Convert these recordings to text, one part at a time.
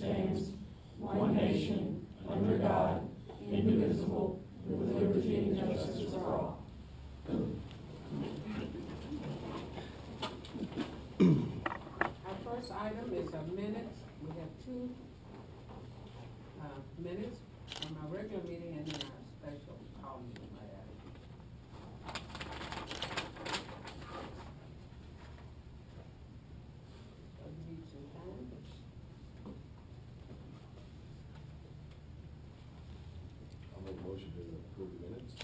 stands, one nation, under God, indivisible, with liberty and justice for all. Our first item is a minutes. We have two minutes from our regular meeting and then our special call meeting. I'll make a motion to approve the minutes.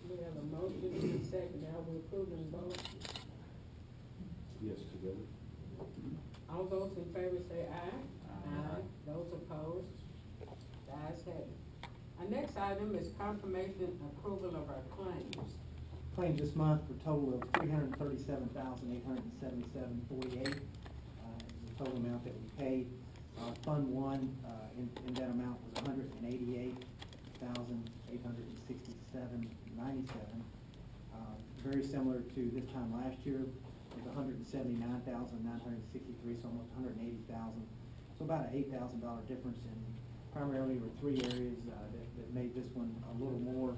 We have a motion and a second. Now we approve them both. Yes, together. All those in favor say aye. Aye. Those opposed? The ayes have it. Our next item is confirmation and approval of our claims. Claims this month for a total of $337,877.48. Is the total amount that we paid. Fund 1 in that amount was $188,867.97. Very similar to this time last year. It was $179,963, so almost $180,000. So about an $8,000 difference. And primarily were three areas that made this one a little more.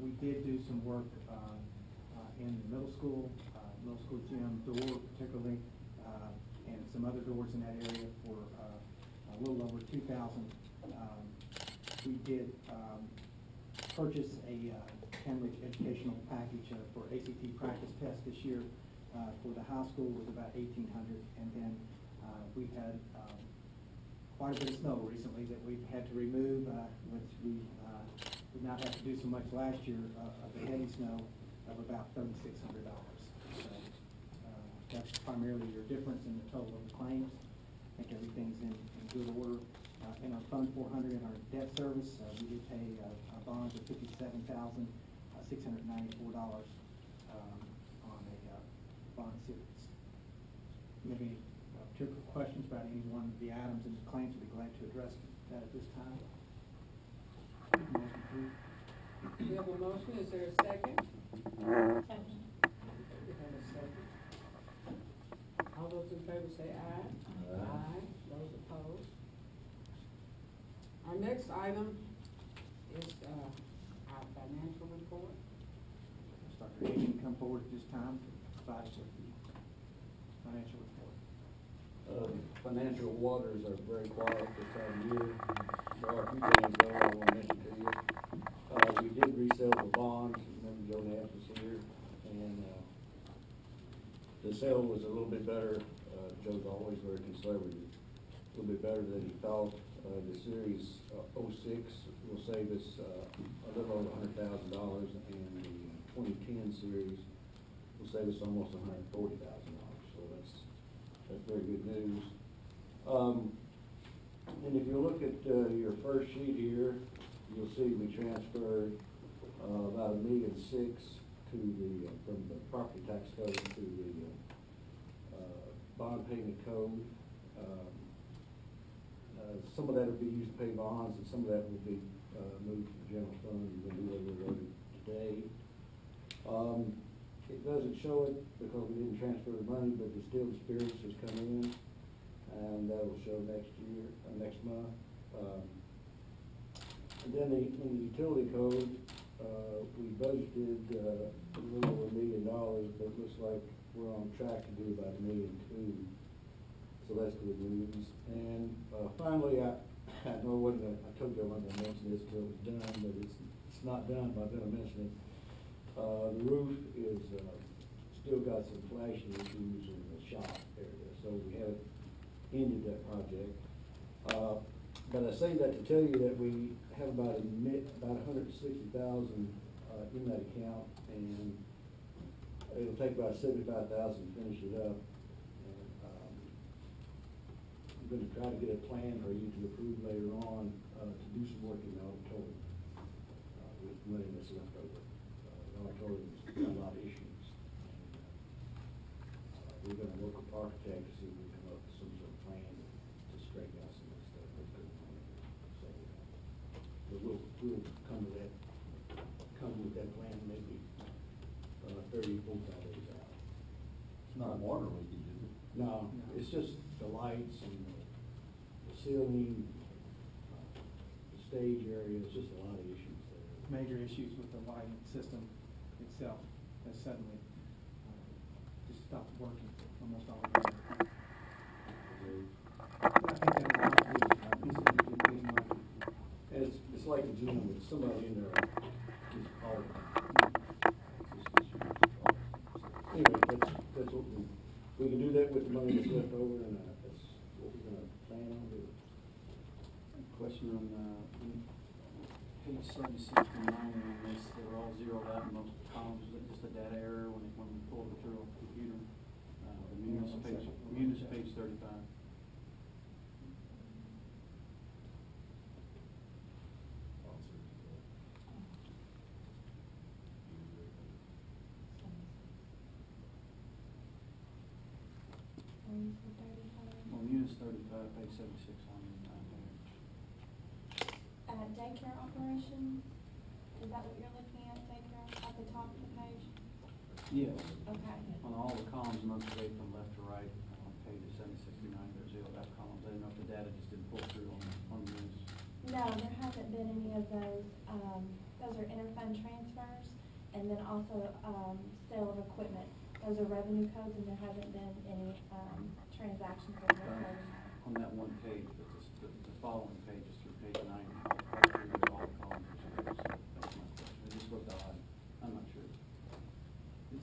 We did do some work in the middle school gym door particularly, and some other doors in that area for a little over $2,000. We did purchase a Cambridge educational package for ACT practice test this year. For the high school was about $1,800, and then we've had quite a bit of snow recently that we've had to remove, which we did not have to do so much last year of the heavy snow of about $3,600. So that's primarily your difference in the total of the claims. I think everything's in good order. In our Fund 400, in our debt service, we did pay bonds of $57,694 on a bond series. Maybe particular questions about any one of the items in the claims? We'd be glad to address that at this time. Motion approved. We have a motion. Is there a second? Second. We have a second. All those in favor say aye. Aye. Those opposed? Our next item is our financial report. Dr. Hagan, come forward at this time to provide us with the financial report. Financial waters are very quiet this time of year. There are a few things though I want to mention to you. We did resell the bonds. Remember Joe Nash was here, and the sale was a little bit better. Joe's always very conservative. A little bit better than he thought. The series 06 will save us a little over $100,000, and the 2010 series will save us almost $140,000. So that's very good news. And if you look at your first sheet here, you'll see we transferred about $1.6 million to the from the property tax code to the bond payment code. Some of that will be used to pay bonds, and some of that will be moved to the general fund. You're going to do that today. It doesn't show it because we didn't transfer the money, but the still the spirits has come in, and that will show next year, next month. And then in the utility code, we budgeted a little over $1 million, but it looks like we're on track to do about $1.2 million. So that's good news. And finally, I know I told you I wasn't going to mention this until it was done, but it's not done, but I'm going to mention it. The roof is still got some flashing issues in the shop area, so we haven't ended that project. But I say that to tell you that we have about $160,000 in that account, and it'll take about $75,000 to finish it up. I'm going to try to get a plan for you to approve later on to do some work in the auditorium with money that's left over. The auditorium's got a lot of issues. We're going to work with architect to see if we can come up with some sort of plan to straighten out some of this stuff that's going on. So we'll come with that plan maybe 30, 45 days out. It's not water leakage, is it? No, it's just the lights and ceiling, stage area, it's just a lot of issues there. Major issues with the lighting system itself has suddenly just stopped working almost all the time. I think that was a lot of It's like a gym with somebody in there just all the time. Anyway, that's what we can do that with the money that's left over, and that's what we're gonna plan on doing. Question on, page 76 and 90 on this, they were all zeroed out in most columns, was it just a data error when we pulled it through on the computer? The Munis page 35. Well, Munis 35, page 76 on the Daycare operation, is that what you're looking at, daycare, at the top of the page? Yes. Okay. On all the columns, month to date from left to right, on pages 76 through 90, there's zeroed out columns. I didn't know if the data just didn't pull through on Munis. No, there hasn't been any of those. Those are interfund transfers, and then also, sale of equipment. Those are revenue codes, and there hasn't been any, transactions with those codes. On that one page, but the following pages through page 90, all the columns are zeros. That's my question. It just looked odd. I'm not sure it's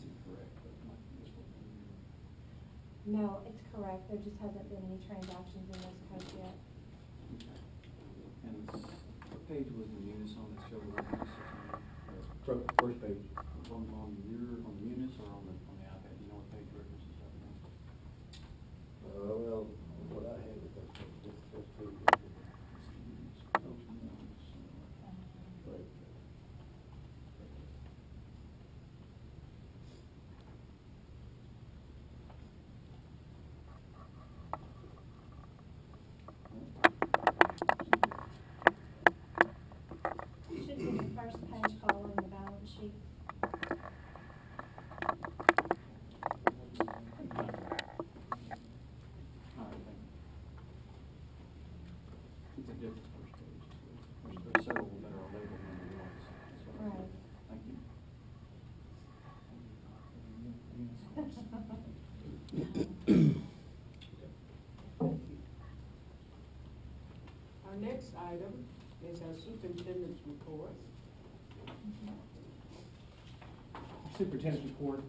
incorrect, but it might just look weird. No, it's correct. There just hasn't been any transactions in those codes yet. Okay. And what page was the Munis on that showed the 169? First page. On the Munis or on the iPad? You know what page references that? Well, what I had with that, that's pretty good. Right. It should be the first page following the balance sheet. All right, thank you. It's a different first page. There's several that are labeled in the notes. That's what I Right. did. Thank you. Our next item is our superintendent's report. Superintendent's report,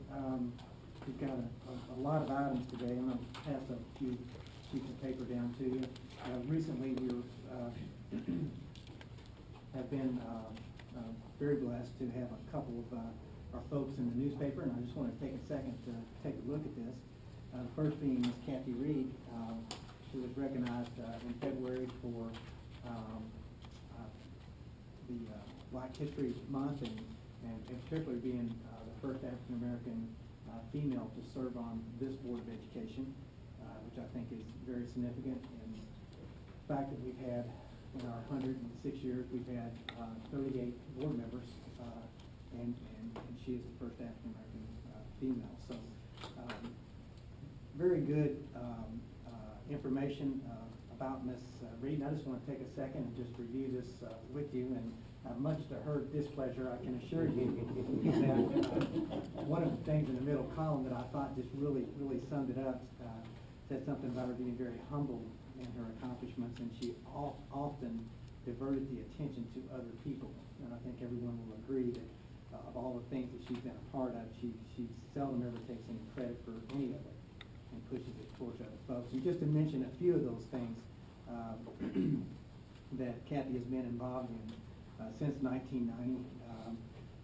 we've got a lot of items today. I'm gonna pass a few sheets of paper down to you. Recently, we were, have been, very blessed to have a couple of, our folks in the newspaper, and I just wanna take a second to take a look at this. The first being Ms. Kathy Reed, who was recognized, in February for, the Black History Month, and particularly being the first African-American female to serve on this Board of Education, which I think is very significant. And the fact that we've had, in our 106 years, we've had 38 board members, and she is the first African-American female. So very good information about Ms. Reed. And I just want to take a second and just review this with you, and much to her displeasure, I can assure you that one of the things in the middle column that I thought just really summed it up, said something about her being very humble in her accomplishments, and she often diverted the attention to other people. And I think everyone will agree that of all the things that she's been a part of, she seldom ever takes any credit for any of it and pushes it towards other folks. And just to mention a few of those things that Kathy has been involved in since 1990,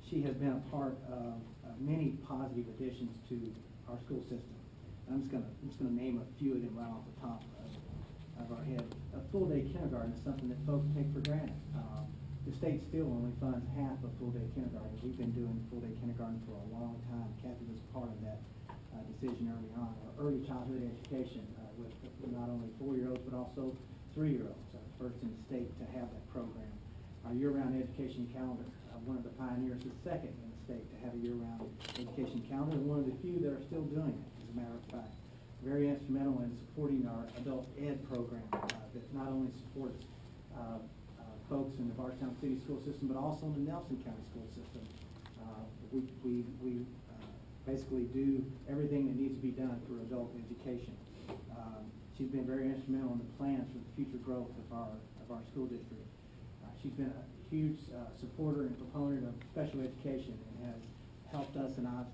she has been a part of many positive additions to our school system. I'm just gonna name a few of them right off the top of our head. A full-day kindergarten is something that folks take for granted. The state still only funds half of full-day kindergarten. We've been doing full-day kindergarten for a long time. Kathy was part of that decision early on. Our early childhood education with not only 4-year-olds but also 3-year-olds, first in the state to have that program. Our year-round education calendar, one of the pioneers, the second in the state to have a year-round education calendar, and one of the few that are still doing it, as a matter of fact. very instrumental in supporting our adult ed program that not only supports folks in the Bardstown City School System, but also in the Nelson County School System. We basically do everything that needs to be done for adult education. She's been very instrumental in the plans for the future growth of our school district. She's been a huge supporter and proponent of special education and has helped us, and I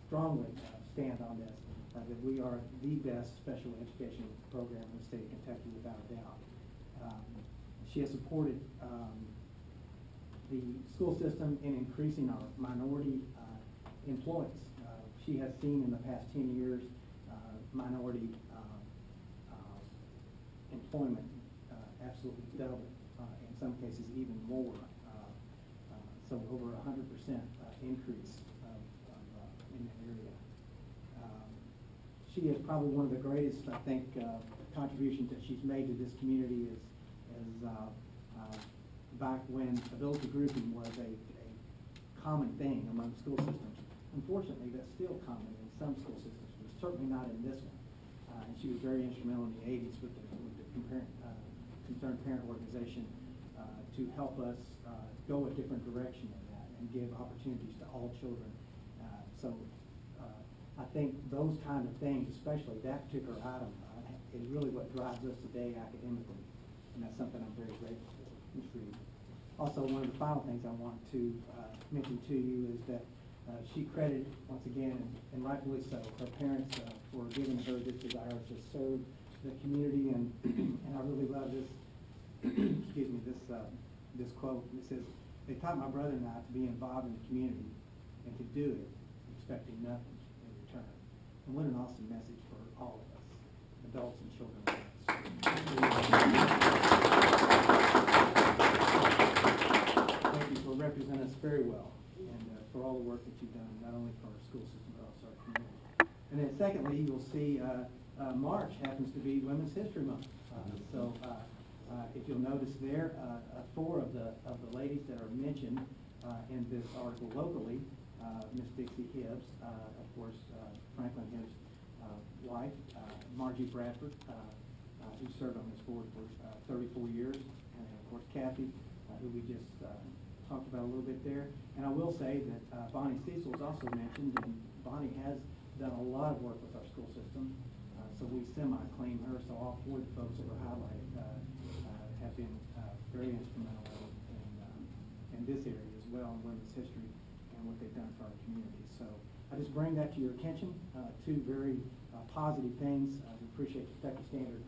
strongly stand on this, that we are the best special education program in the state of Kentucky without a doubt. She has supported the school system in increasing our minority employees. She has seen in the past 10 years minority employment absolutely double, in some cases even more. So over 100% increase in that area. She is probably one of the greatest, I think, contributions that she's made to this community is back when adult grouping was a common thing among school systems. Unfortunately, that's still common in some school systems, but certainly not in this one. And she was very instrumental in the 80s with the Concerned Parent Organization to help us go a different direction in that and give opportunities to all children. So I think those kind of things, especially that particular item, is really what drives us today academically, and that's something I'm very grateful for. Ms. Reed. Also, one of the final things I want to mention to you is that she credited, once again, and rightfully so, her parents for giving her this desire to serve the community, and I really love this, excuse me, this quote. It says, "They taught my brother and I to be involved in the community and to do it expecting nothing in return." And what an awesome message for all of us, adults and children. Thank you for representing us very well, and for all the work that you've done, not only for our school system, but also our community. And then secondly, you'll see March happens to be Women's History Month. So if you'll notice there, 4 of the ladies that are mentioned in this article locally, Miss Dixie Hibbs, of course, Franklin Hibbs' wife, Margie Bradford, who served on this board for 34 years, and of course Kathy, who we just talked about a little bit there. And I will say that Bonnie Cecil is also mentioned, and Bonnie has done a lot of work with our school system, so we semi-claim her. So all 4 of the folks that were highlighted have been very instrumental in this area as well, in women's history and what they've done for our community. So I just bring that to your attention, 2 very positive things. We appreciate the Kentucky Standard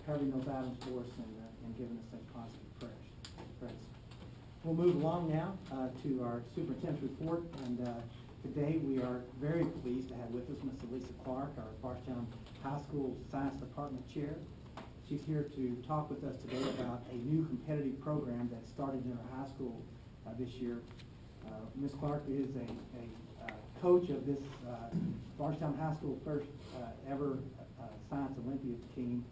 covering those items for us and giving us such positive press. We'll move along now to our superintendent's report, and today we are very pleased to have with us Ms. Elisa Clark, our Bardstown High School Science Department Chair. She's here to talk with us today about a new competitive program that started in our high school this year. Ms. Clark is a coach of this Bardstown High School first ever Science Olympiad team,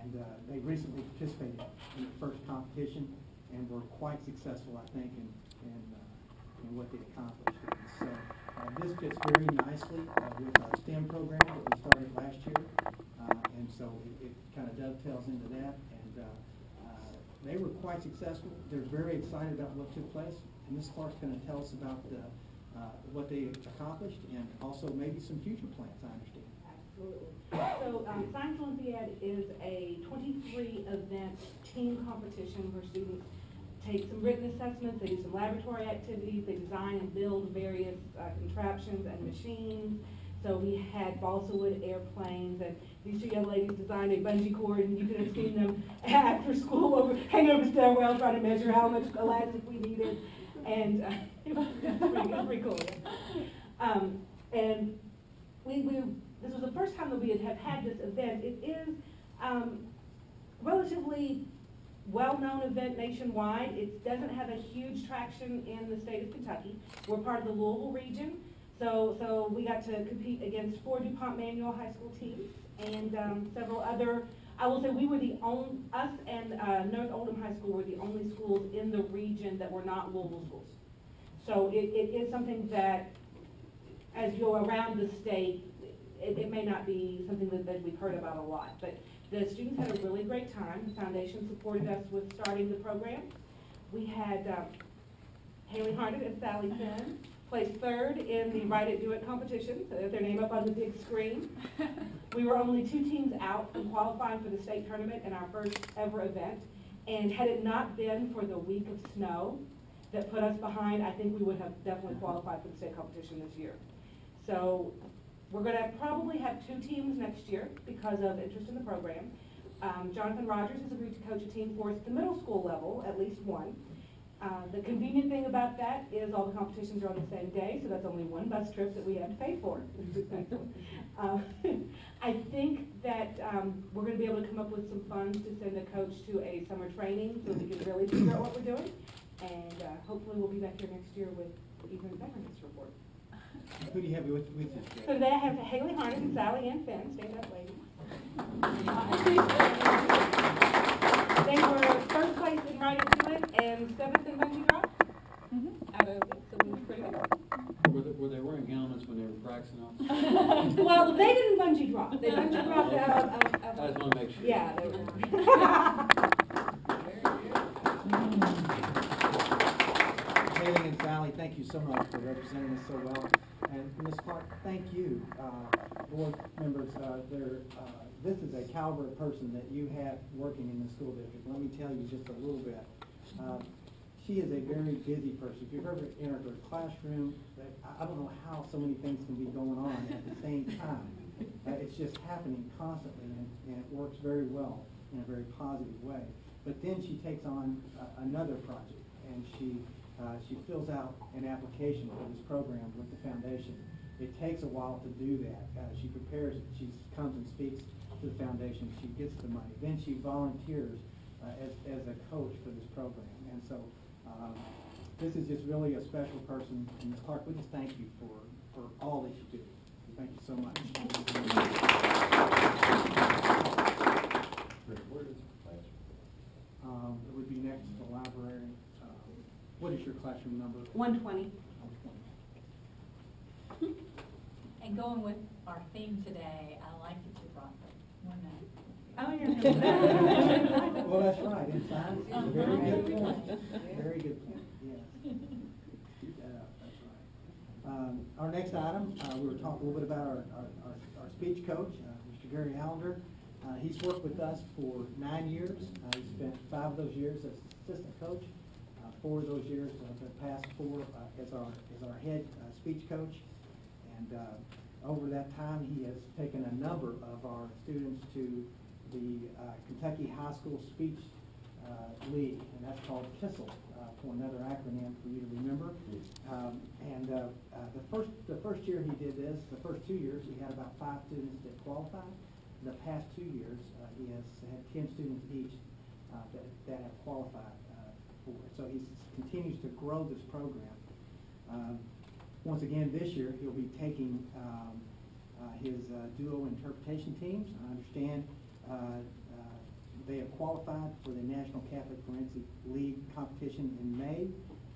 and they recently participated in the first competition and were quite successful, I think, in what they accomplished. So this fits very nicely with our STEM program that we started last year, and so it kind of dovetails into that. And they were quite successful. They're very excited about what took place, and Ms. Clark's going to tell us about what they accomplished and also maybe some future plans, I understand. Absolutely. So Science Olympiad is a 23-event team competition where students take some written assessments, they do some laboratory activities, they design and build various contraptions and machines. So we had balsa wood airplanes, and these 2 young ladies designed a bungee cord, and you could have seen them after school hanging over the stairwell trying to measure how much elastic we needed. And it was pretty cool. And this was the first time that we had this event. It is relatively well-known event nationwide. It doesn't have a huge traction in the state of Kentucky. We're part of the Louisville region, so we got to compete against 4 DuPont Manual High School teams and several other. I will say we were us and North Oldham High School were the only schools in the region that were not Louisville schools. So it is something that, as you go around the state, it may not be something that we've heard about a lot, but the students had a really great time. The foundation supported us with starting the program. We had Haley Harnett and Sally Finn placed third in the Write It, Do It competition, so there's their name up on the big screen. We were only 2 teams out from qualifying for the state tournament in our first ever event, and had it not been for the week of snow that put us behind, I think we would have definitely qualified for the state competition this year. So we're going to probably have 2 teams next year because of interest in the program. Jonathan Rogers has agreed to coach a team for us at the middle school level, at least one. The convenient thing about that is all the competitions are on the same day, so that's only 1 bus trip that we have to pay for. I think that we're going to be able to come up with some funds to send a coach to a summer training so we can really figure out what we're doing. And hopefully we'll be back here next year with even better news report. Who do you have with you? So today I have Haley Harnett and Sally Ann Finn. Stand up, ladies. They were first place in Write It, Do It and 7th in bungee drop. Out of it, so we were pretty good. Were they wearing helmets when they were practicing off? Well, they didn't bungee drop. They bungee dropped out of. I just want to make sure. Yeah, they were. Haley and Sally, thank you so much for representing us so well. And Ms. Clark, thank you, board members. This is a caliber of person that you have working in the school district. Let me tell you just a little bit. She is a very busy person. If you've ever entered her classroom, I don't know how so many things can be going on at the same time. It's just happening constantly, and it works very well in a very positive way. But then she takes on another project, and she fills out an application for this program with the foundation. It takes a while to do that. She prepares it. She comes and speaks to the foundation. She gets the money. Then she volunteers as a coach for this program. And so this is just really a special person. And Ms. Clark, we just thank you for all that you do. Thank you so much. Where is the classroom? It would be next to the library. What is your classroom number? 120. And going with our theme today, I like that you brought the one night. Oh, yeah. Well, that's right. In science, it's a very good point. Very good point, yes. Keep that up, that's right. Our next item, we were talking a little bit about our speech coach, Mr. Gary Allender. He's worked with us for 9 years. He spent 5 of those years as assistant coach, 4 of those years, the past 4 as our head speech coach. And over that time, he has taken a number of our students to the Kentucky High School Speech League, and that's called KISSL, for another acronym for you to remember. The first year he did this, the first 2 years, we had about 5 students that qualified. The past 2 years, he has had 10 students each that have qualified for it. So he continues to grow this program. Once again, this year, he'll be taking his duo interpretation teams. I understand they have qualified for the National Catholic Forensic League competition in May,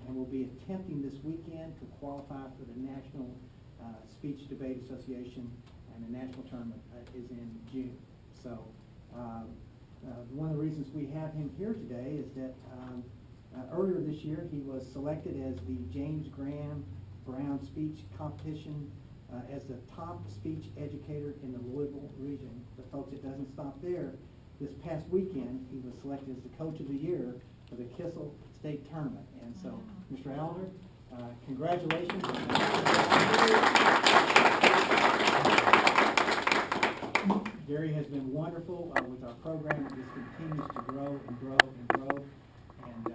and will be attempting this weekend to qualify for the National Speech Debate Association, and the national tournament is in June. So one of the reasons we have him here today is that earlier this year he was selected as the James Graham Brown Speech Competition as the top speech educator in the Louisville region. But folks, it doesn't stop there. This past weekend, he was selected as the Coach of the Year for the KISSL State Tournament. And so, Mr. Allender, congratulations. Gary has been wonderful with our program. It just continues to grow and grow and grow. And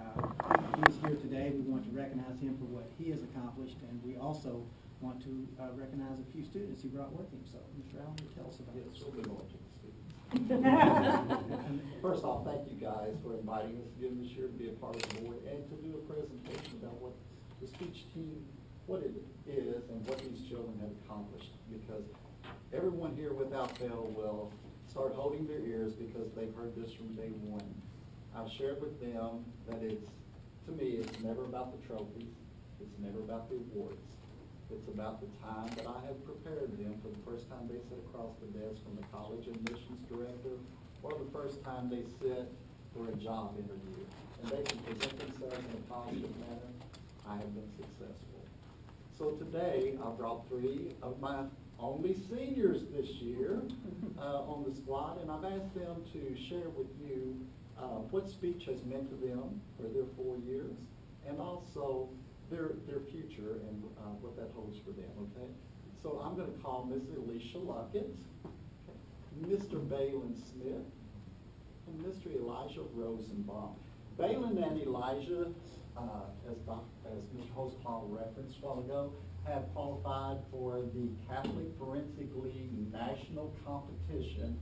he is here today. We want to recognize him for what he has accomplished, and we also want to recognize a few students he brought with him. So, Mr. Allender, tell us about this. First off, thank you guys for inviting us again this year to be a part of the board and to do a presentation about what the speech team, what it is and what these children have accomplished. Because everyone here without fail will start holding their ears because they've heard this from day one. I've shared with them that to me, it's never about the trophies. It's never about the awards. It's about the time that I have prepared prepared them for the first time they sit across the desk from the college admissions director, or the first time they sit for a job interview. And they can present themselves in a positive manner. I have been successful. So today, I brought 3 of my only seniors this year on the squad, and I've asked them to share with you what speech has meant to them for their 4 years, and also their future and what that holds for them, okay? So I'm going to call Ms. Alicia Luckett, Mr. Balin Smith, and Mr. Elijah Rosenbaum. Balin and Elijah, as Mr. Hospaul referenced a while ago, have qualified for the Catholic Forensic League National Competition.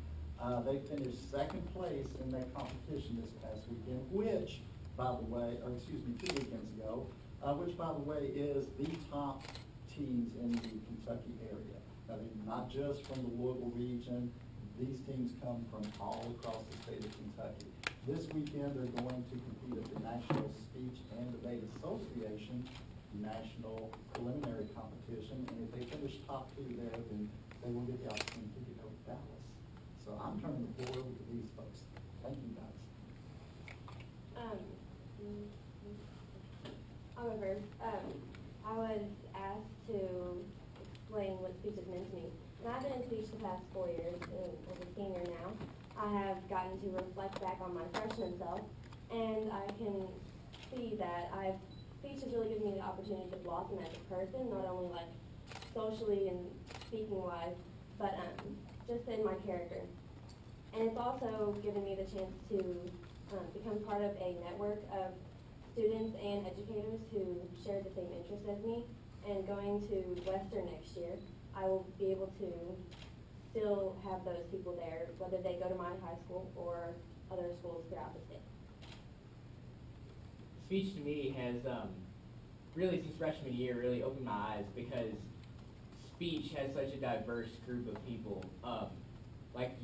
They finished 2nd place in that competition this past weekend, which, by the way, 2 weekends ago, which, by the way, is the top teams in the Kentucky area. Now, they're not just from the Louisville region. These teams come from all across the state of Kentucky. This weekend, they're going to compete at the National Speech and Debate Association National Preliminary Competition, and if they finish top 2 there, then they will get the opportunity to go to Dallas. So I'm turning the floor over to these folks. Thank you, guys. However, I was asked to explain what speech has meant to me. And I've been in speech the past 4 years, and as a senior now, I have gotten to reflect back on my freshman self, and I can see that speech has really given me the opportunity to blossom as a person, not only like socially and speaking wise, but just in my character. And it's also given me the chance to become part of a network of students and educators who share the same interests as me. And going to Western next year, I will be able to still have those people there, whether they go to my high school or other schools throughout the state. Speech to me has really, since freshman year, really opened my eyes, because speech has such a diverse group of people. Like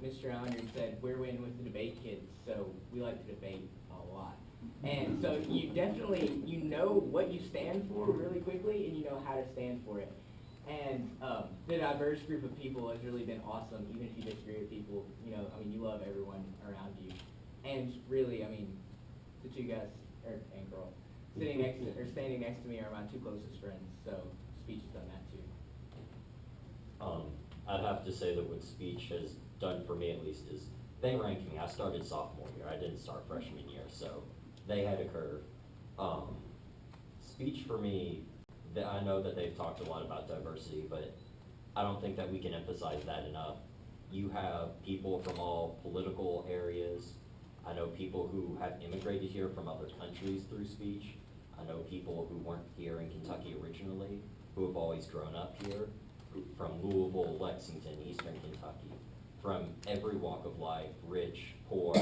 Mr. Allender said, we're in with the debate kids, so we like to debate a lot. And so you definitely, you know what you stand for really quickly, and you know how to stand for it. And the diverse group of people has really been awesome, even if you disagree with people. You know, I mean, you love everyone around you. And really, I mean, the 2 guys, and girl, standing next to me are my 2 closest friends, so speech has done that too. I'd have to say that what speech has done for me, at least, is they ranking. I started sophomore year. I didn't start freshman year, so they had a curve. Speech for me, I know that they've talked a lot about diversity, but I don't think that we can emphasize that enough. You have people from all political areas. I know people who have immigrated here from other countries through speech. I know people who weren't here in Kentucky originally, who have always grown up here, from Louisville, Lexington, Eastern Kentucky, from every walk of life, rich, poor,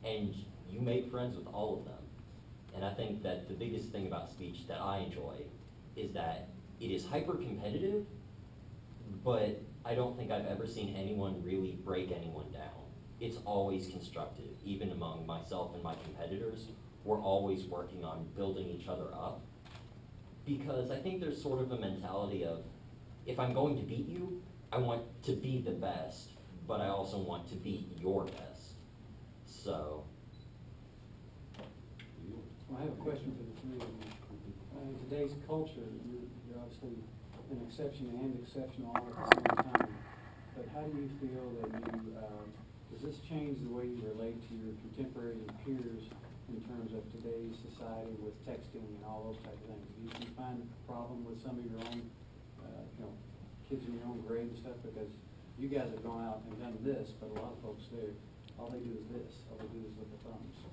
and you make friends with all of them. And I think that the biggest thing about speech that I enjoy is that it is hyper-competitive, but I don't think I've ever seen anyone really break anyone down. It's always constructive, even among myself and my competitors. We're always working on building each other up, because I think there's sort of a mentality of, if I'm going to beat you, I want to be the best, but I also want to beat your best. So. Well, I have a question for the 3 of you. In today's culture, you're obviously an exception and exceptional all at the same time. But how do you feel that does this change the way you relate to your contemporaries and peers in terms of today's society with texting and all those type of things? Do you find a problem with some of your own, kids in your own grade and stuff? Because you guys have gone out and done this, but a lot of folks there, all they do is this. All they do is look at thumbs. So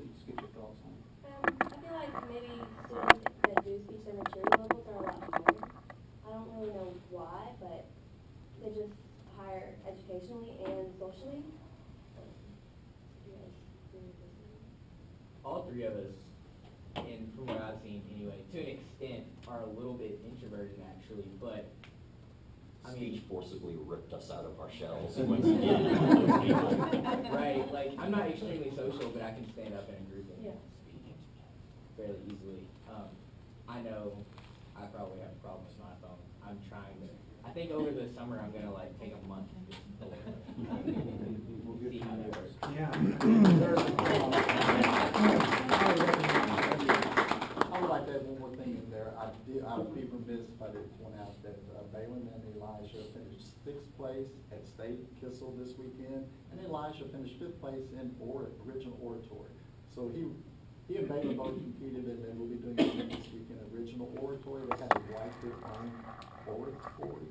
just get your thoughts on it. I feel like maybe students that do speech, their maturity levels are a lot higher. I don't really know why, but they're just higher educationally and socially. All 3 of us, and from what I've seen anyway, to an extent, are a little bit introverted actually, but I mean, Speech forcibly ripped us out of our shells once again. right, like, I'm not extremely social, but I can stand up in a group and Yeah. speak fairly easily. I know I probably have a problem with my phone. I I'm trying to, I think over the summer, I'm gonna like take a month and just pull it. See how that works. Yeah. I would like to add one more thing in there. I'd be remiss if I didn't point out that Balin and Elijah finished 6th place at State Kissel this weekend, and Elijah finished 5th place in original oratory. So he and Balin both competed, and then we'll be doing it this weekend, original oratory. They had to write their own oratory.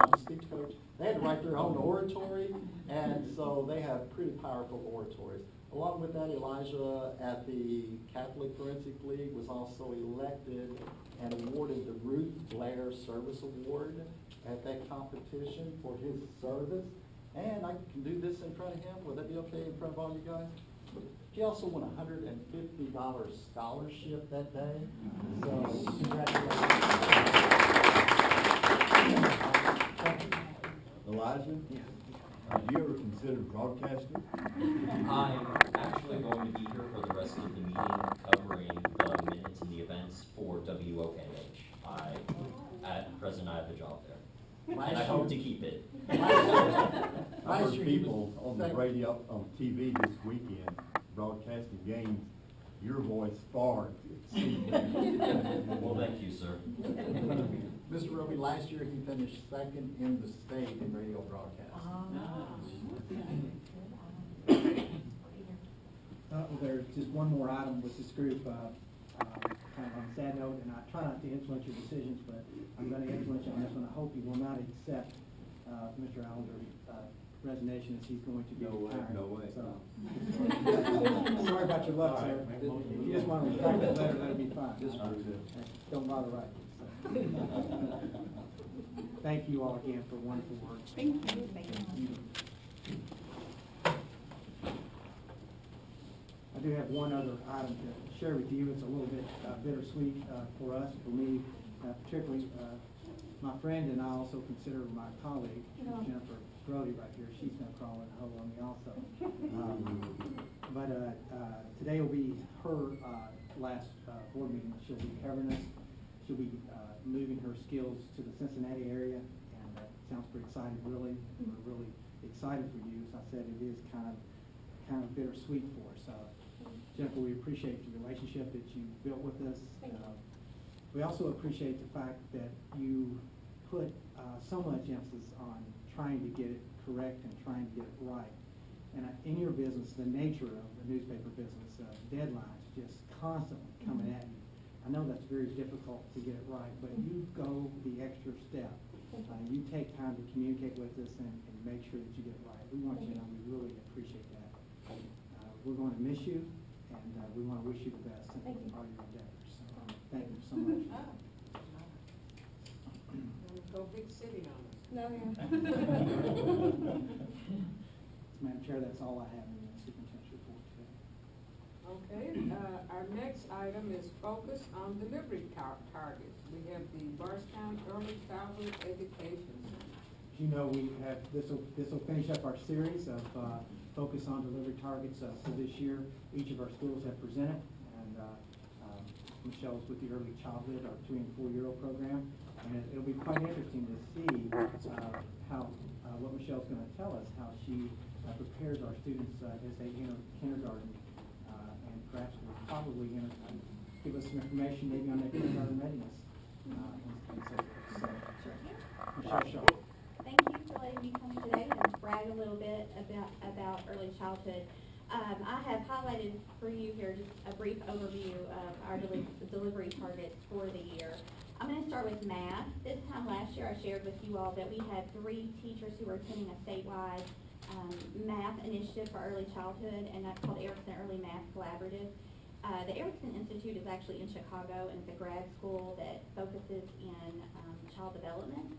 I'm a speech coach. They had to write their own oratory, and so they have pretty powerful oratories. Along with that, Elijah at the Catholic Forensic League was also elected and awarded the Ruth Blair Service Award at that competition for his service. And I can do this in front of him. Will that be okay in front of all you guys? He also won a $150 scholarship that day. So congratulations. Elijah? Have you ever considered broadcasting? I'm actually going to be here for the rest of the meeting, covering the minutes and the events for WOKH. At present, I have a job there, and I hope to keep it. I heard people on the radio, on TV this weekend, broadcasting games, your voice far exceeded theirs. Well, thank you, sir. Mr. Roby, last year he finished 2nd in the state in radio broadcast. Well, there's just one more item with this group, kind of on a sad note, and I try not to influence your decisions, but I'm going to influence you on this one. I hope you will not accept Mr. Allender's resignation as he's going to be retiring. No way. So, sorry about your luck, sir. If you just want to retract that letter, that'll be fine. Don't bother writing. So. Thank you all again for wonderful work. Thank you. Thank you. I do have one other item to share with you. It's a little bit bittersweet for us, for me, particularly my friend, and I also consider my colleague, Jennifer Brody right here. She's going to crawl in a hole on me also. But today will be her last board meeting. She'll be covering us. She'll be moving her skills to the Cincinnati area, and that sounds pretty exciting, really. We're really excited for you. As I said, it is kind of bittersweet for us. Jennifer, we appreciate the relationship that you built with us. We also appreciate the fact that you put so much emphasis on trying to get it correct and trying to get it right. And in your business, the nature of the newspaper business, deadlines just constantly coming at you. I know that's very difficult to get it right, but you go the extra step. You take time to communicate with us and make sure that you get it right. We want you to know we really appreciate that. We're going to miss you, and we want to wish you the best in all your endeavors. So, thank you so much. Go big city on us. No, yeah. Madam Chair, that's all I have in the superintendent's report today. Okay, our next item is focus on delivery targets. We have the Bardstown Early Childhood Education Center. As you know, we have, this will finish up our series of focus on delivery targets for this year. Each of our schools have presented, and Michelle's with the Early Childhood, our 2- and 4-year-old program. And it'll be quite interesting to see how what Michelle's going to tell us, how she prepares our students as they enter kindergarten, and perhaps will probably give us some information maybe on their kindergarten readiness. And so Michelle Shaw. Thank you for letting me come today and brag a little bit about early childhood. I have highlighted for you here just a brief overview of our delivery targets for the year. I'm going to start with math. This time last year I shared with you all that we had 3 teachers who were attending a statewide math initiative for early childhood, and that's called Erickson Early Math Collaborative. The Erickson Institute is actually in Chicago, and it's a grad school that focuses in child development.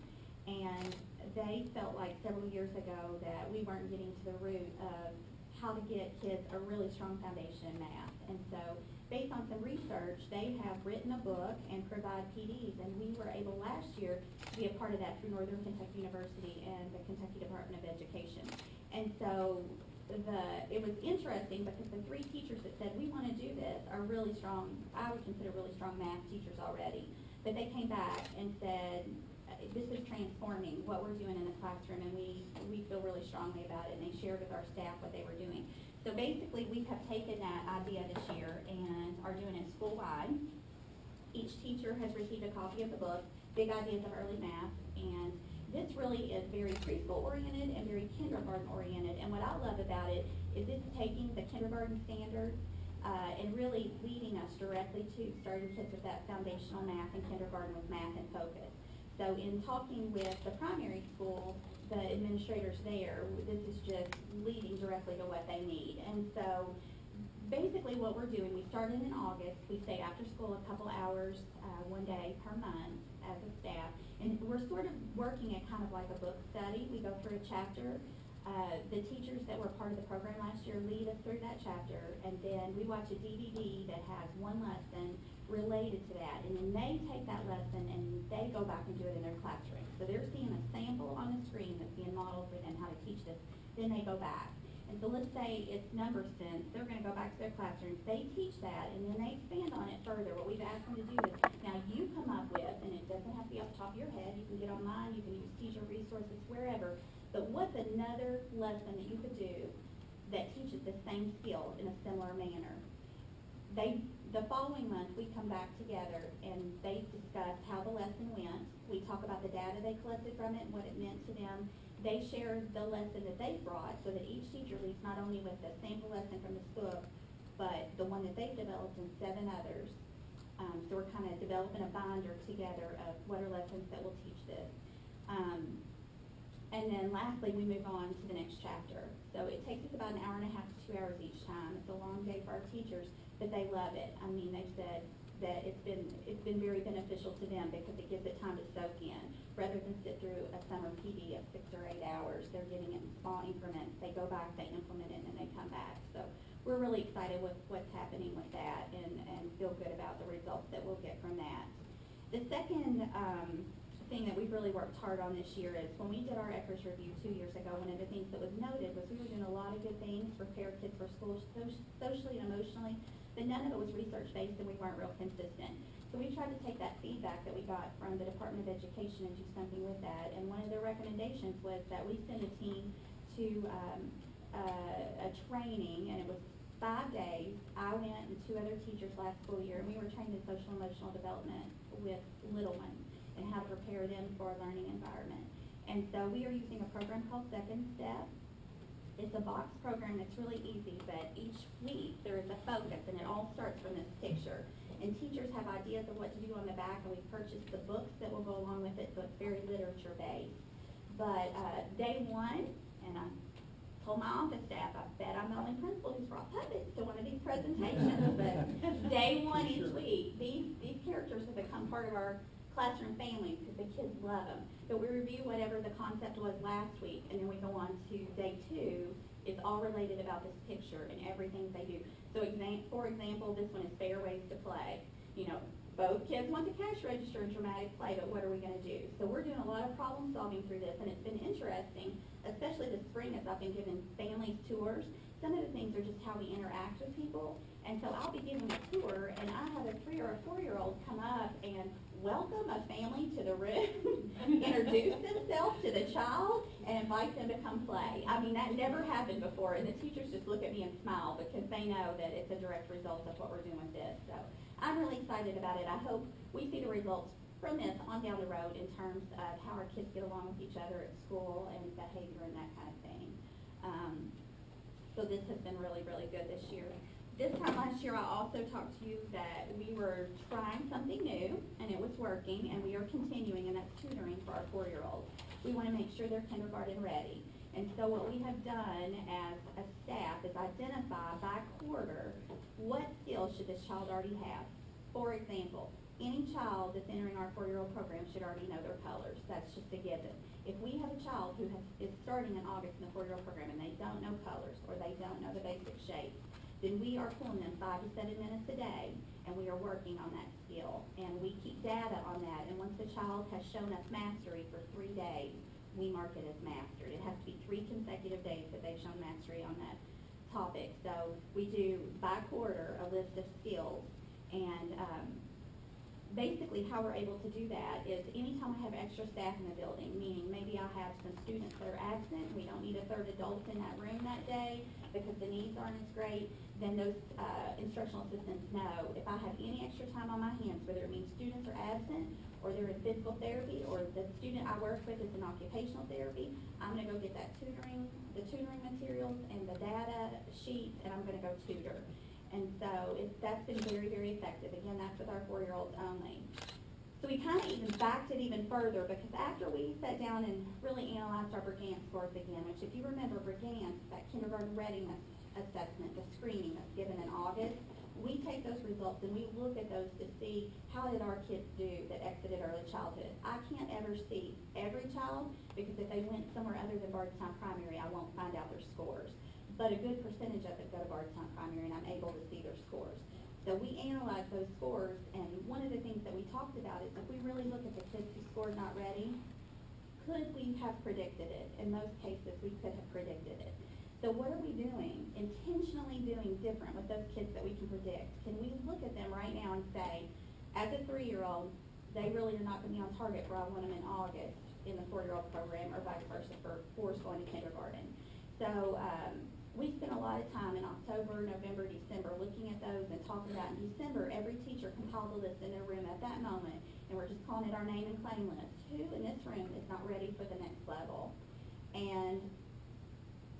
And they felt like several years ago that we weren't getting to the root of how to get kids a really strong foundation in math. And so based on some research, they have written a book and provide PDs, and we were able last year to be a part of that through Northern Kentucky University and the Kentucky Department of Education. And so it was interesting because the 3 teachers that said we want to do this are really strong, I would consider really strong math teachers already. But they came back and said, this is transforming what we're doing in the classroom, and we feel really strongly about it, and they shared with our staff what they were doing. So basically, we have taken that idea this year and are doing it school-wide. Each teacher has received a copy of the book, Big Ideas of Early Math, and this really is very preschool-oriented and very kindergarten-oriented, and what I love about it is it's taking the kindergarten standards and really leading us directly to starting kids with that foundational math in kindergarten with math in focus. So in talking with the primary school, the administrators there, this is just leading directly to what they need. And so basically what we're doing, we started in August, we stay after school a couple hours, one day per month as a staff, and we're sort of working at kind of like a book study. We go through a chapter. The teachers that were part of the program last year lead us through that chapter, and then we watch a DVD that has one lesson related to that, and then they take that lesson and they go back and do it in their classroom. So they're seeing a sample on the screen that's being modeled for them how to teach this, then they go back. And so let's say it's number sense, they're gonna go back to their classrooms, they teach that, and then they expand on it further. What we've asked them to do is, now you come up with, and it doesn't have to be off the top of your head, you can get online, you can use teacher resources, wherever, but what's another lesson that you could do that teaches the same skill in a similar manner? The following month, we come back together and they discuss how the lesson went. We talk about the data they collected from it and what it meant to them. They share the lesson that they brought so that each teacher leaves not only with the sample lesson from this book, but the one that they've developed and 7 others. So we're kind of developing a binder together of what are lessons that will teach this. And then lastly, we move on to the next chapter. So it takes us about an hour and a half to 2 hours each time. It's a long day for our teachers, but they love it. I mean, they've said that it's been very beneficial to them because it gives it time to soak in. Rather than sit through a summer PD of 6 or 8 hours, they're getting it in small increments. They go back, they implement it, and then they come back. So we're really excited with what's happening with that and feel good about the results that we'll get from that. The second thing that we've really worked hard on this year is when we did our ECRS review 2 years ago, one of the things that was noted was we were doing a lot of good things to prepare kids for school socially and emotionally, but none of it was research-based and we weren't real consistent. So we tried to take that feedback that we got from the Department of Education and do something with that. And one of their recommendations was that we send a team to a training, and it was 5 days. I went and 2 other teachers last school year, and we were trained in social and emotional development with little ones and how to prepare them for a learning environment. And so we are using a program called Second Step. It's a box program that's really easy, but each week there is a focus, and it all starts from this picture. And teachers have ideas of what to do on the back, and we've purchased the books that will go along with it, so it's very literature-based. But day 1, and I told my office staff, I bet I'm the only principal who's brought puppets to one of these presentations, but day 1 each week, these characters have become part of our classroom families because the kids love them. But we review whatever the concept was last week, and then we go on to day 2. It's all related about this picture and everything they do. So for example, this one is fair ways to play. You know, both kids want the cash register in dramatic play, but what are we going to do? So we're doing a lot of problem solving through this, and it's been interesting, especially this spring as I've been giving families tours. Some of the things are just how we interact with people. And so I'll be giving a tour, and I have a 3 or a 4-year-old come up and welcome a family to the room, introduce themselves to the child, and invite them to come play. I mean, that never happened before, and the teachers just look at me and smile because they know that it's a direct result of what we're doing with this. So I'm really excited about it. I hope we see the results from this on down the road in terms of how our kids get along with each other at school and behavior and that kind of thing. So this has been really, really good this year. This time last year, I also talked to you that we were trying something new, and it was working, and we are continuing, and that's tutoring for our 4-year-olds. We want to make sure they're kindergarten ready. And so what we have done as a staff is identify by quarter what skills should this child already have. For example, any child that's entering our 4-year-old program should already know their colors. That's just a given. If we have a child who is starting in August in the 4-year-old program and they don't know colors or they don't know the basic shapes, then we are pulling them 5 to 7 minutes a day, and we are working on that skill. And we keep data on that, and once the child has shown us mastery for 3 days, we mark it as mastered. It has to be 3 consecutive days that they've shown mastery on that topic. So we do by quarter a list of skills, and basically how we're able to do that is anytime I have extra staff in the building, meaning maybe I have some students that are absent, we don't need a third adult in that room that day because the needs aren't as great, then those instructional assistants know if I have any extra time on my hands, whether it means students are absent or they're in physical therapy or the student I work with is in occupational therapy, I'm gonna go get the tutoring materials and the data sheets, and I'm gonna go tutor. And so that's been very, very effective. Again, that's with our 4-year-olds only. So we kind of even backed it even further because after we sat down and really analyzed our Brigance scores again, which if you remember Brigance, that kindergarten readiness assessment, the screening that's given in August, we take those results and we look at those to see how did our kids do that exited early childhood. I can't ever see every child because if they went somewhere other than Bardstown Primary, I won't find out their scores. But a good percentage of it go to Bardstown Primary and I'm able to see their scores. So we analyze those scores, and one of the things that we talked about is if we really look at the kids who scored not ready, could we have predicted it? In most cases, we could have predicted it. So what are we doing, intentionally doing different with those kids that we can predict? Can we look at them right now and say, as a 3-year-old, they really are not going to be on target for I want them in August in the 4-year-old program or vice versa for 4s going to kindergarten. So we spent a lot of time in October, November, December looking at those and talking about in December, every teacher compiled a list in their room at that moment, and we're just calling it our name and claim list. Who in this room is not ready for the next level? And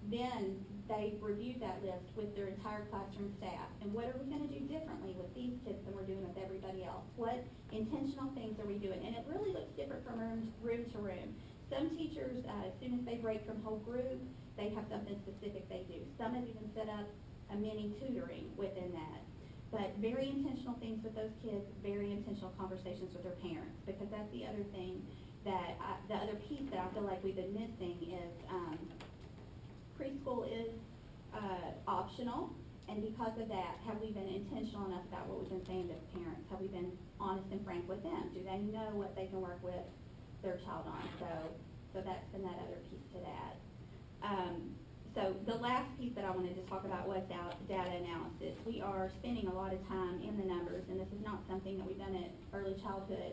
then they reviewed that list with their entire classroom staff. And what are we going to do differently with these kids than we're doing with everybody else? What intentional things are we doing? And it really looks different from room to room. Some teachers, as soon as they break from whole group, they have something specific they do. Some have even set up a mini tutoring within that. But very intentional things with those kids, very intentional conversations with their parents, because that's the other thing that, the other piece that I feel like we've been missing is preschool is optional, and because of that, have we been intentional enough about what we've been saying to parents? Have we been honest and frank with them? Do they know what they can work with their child on? So that's been that other piece to that. So the last piece that I wanted to talk about was data analysis. We are spending a lot of time in the numbers, and this is not something that we've done at early childhood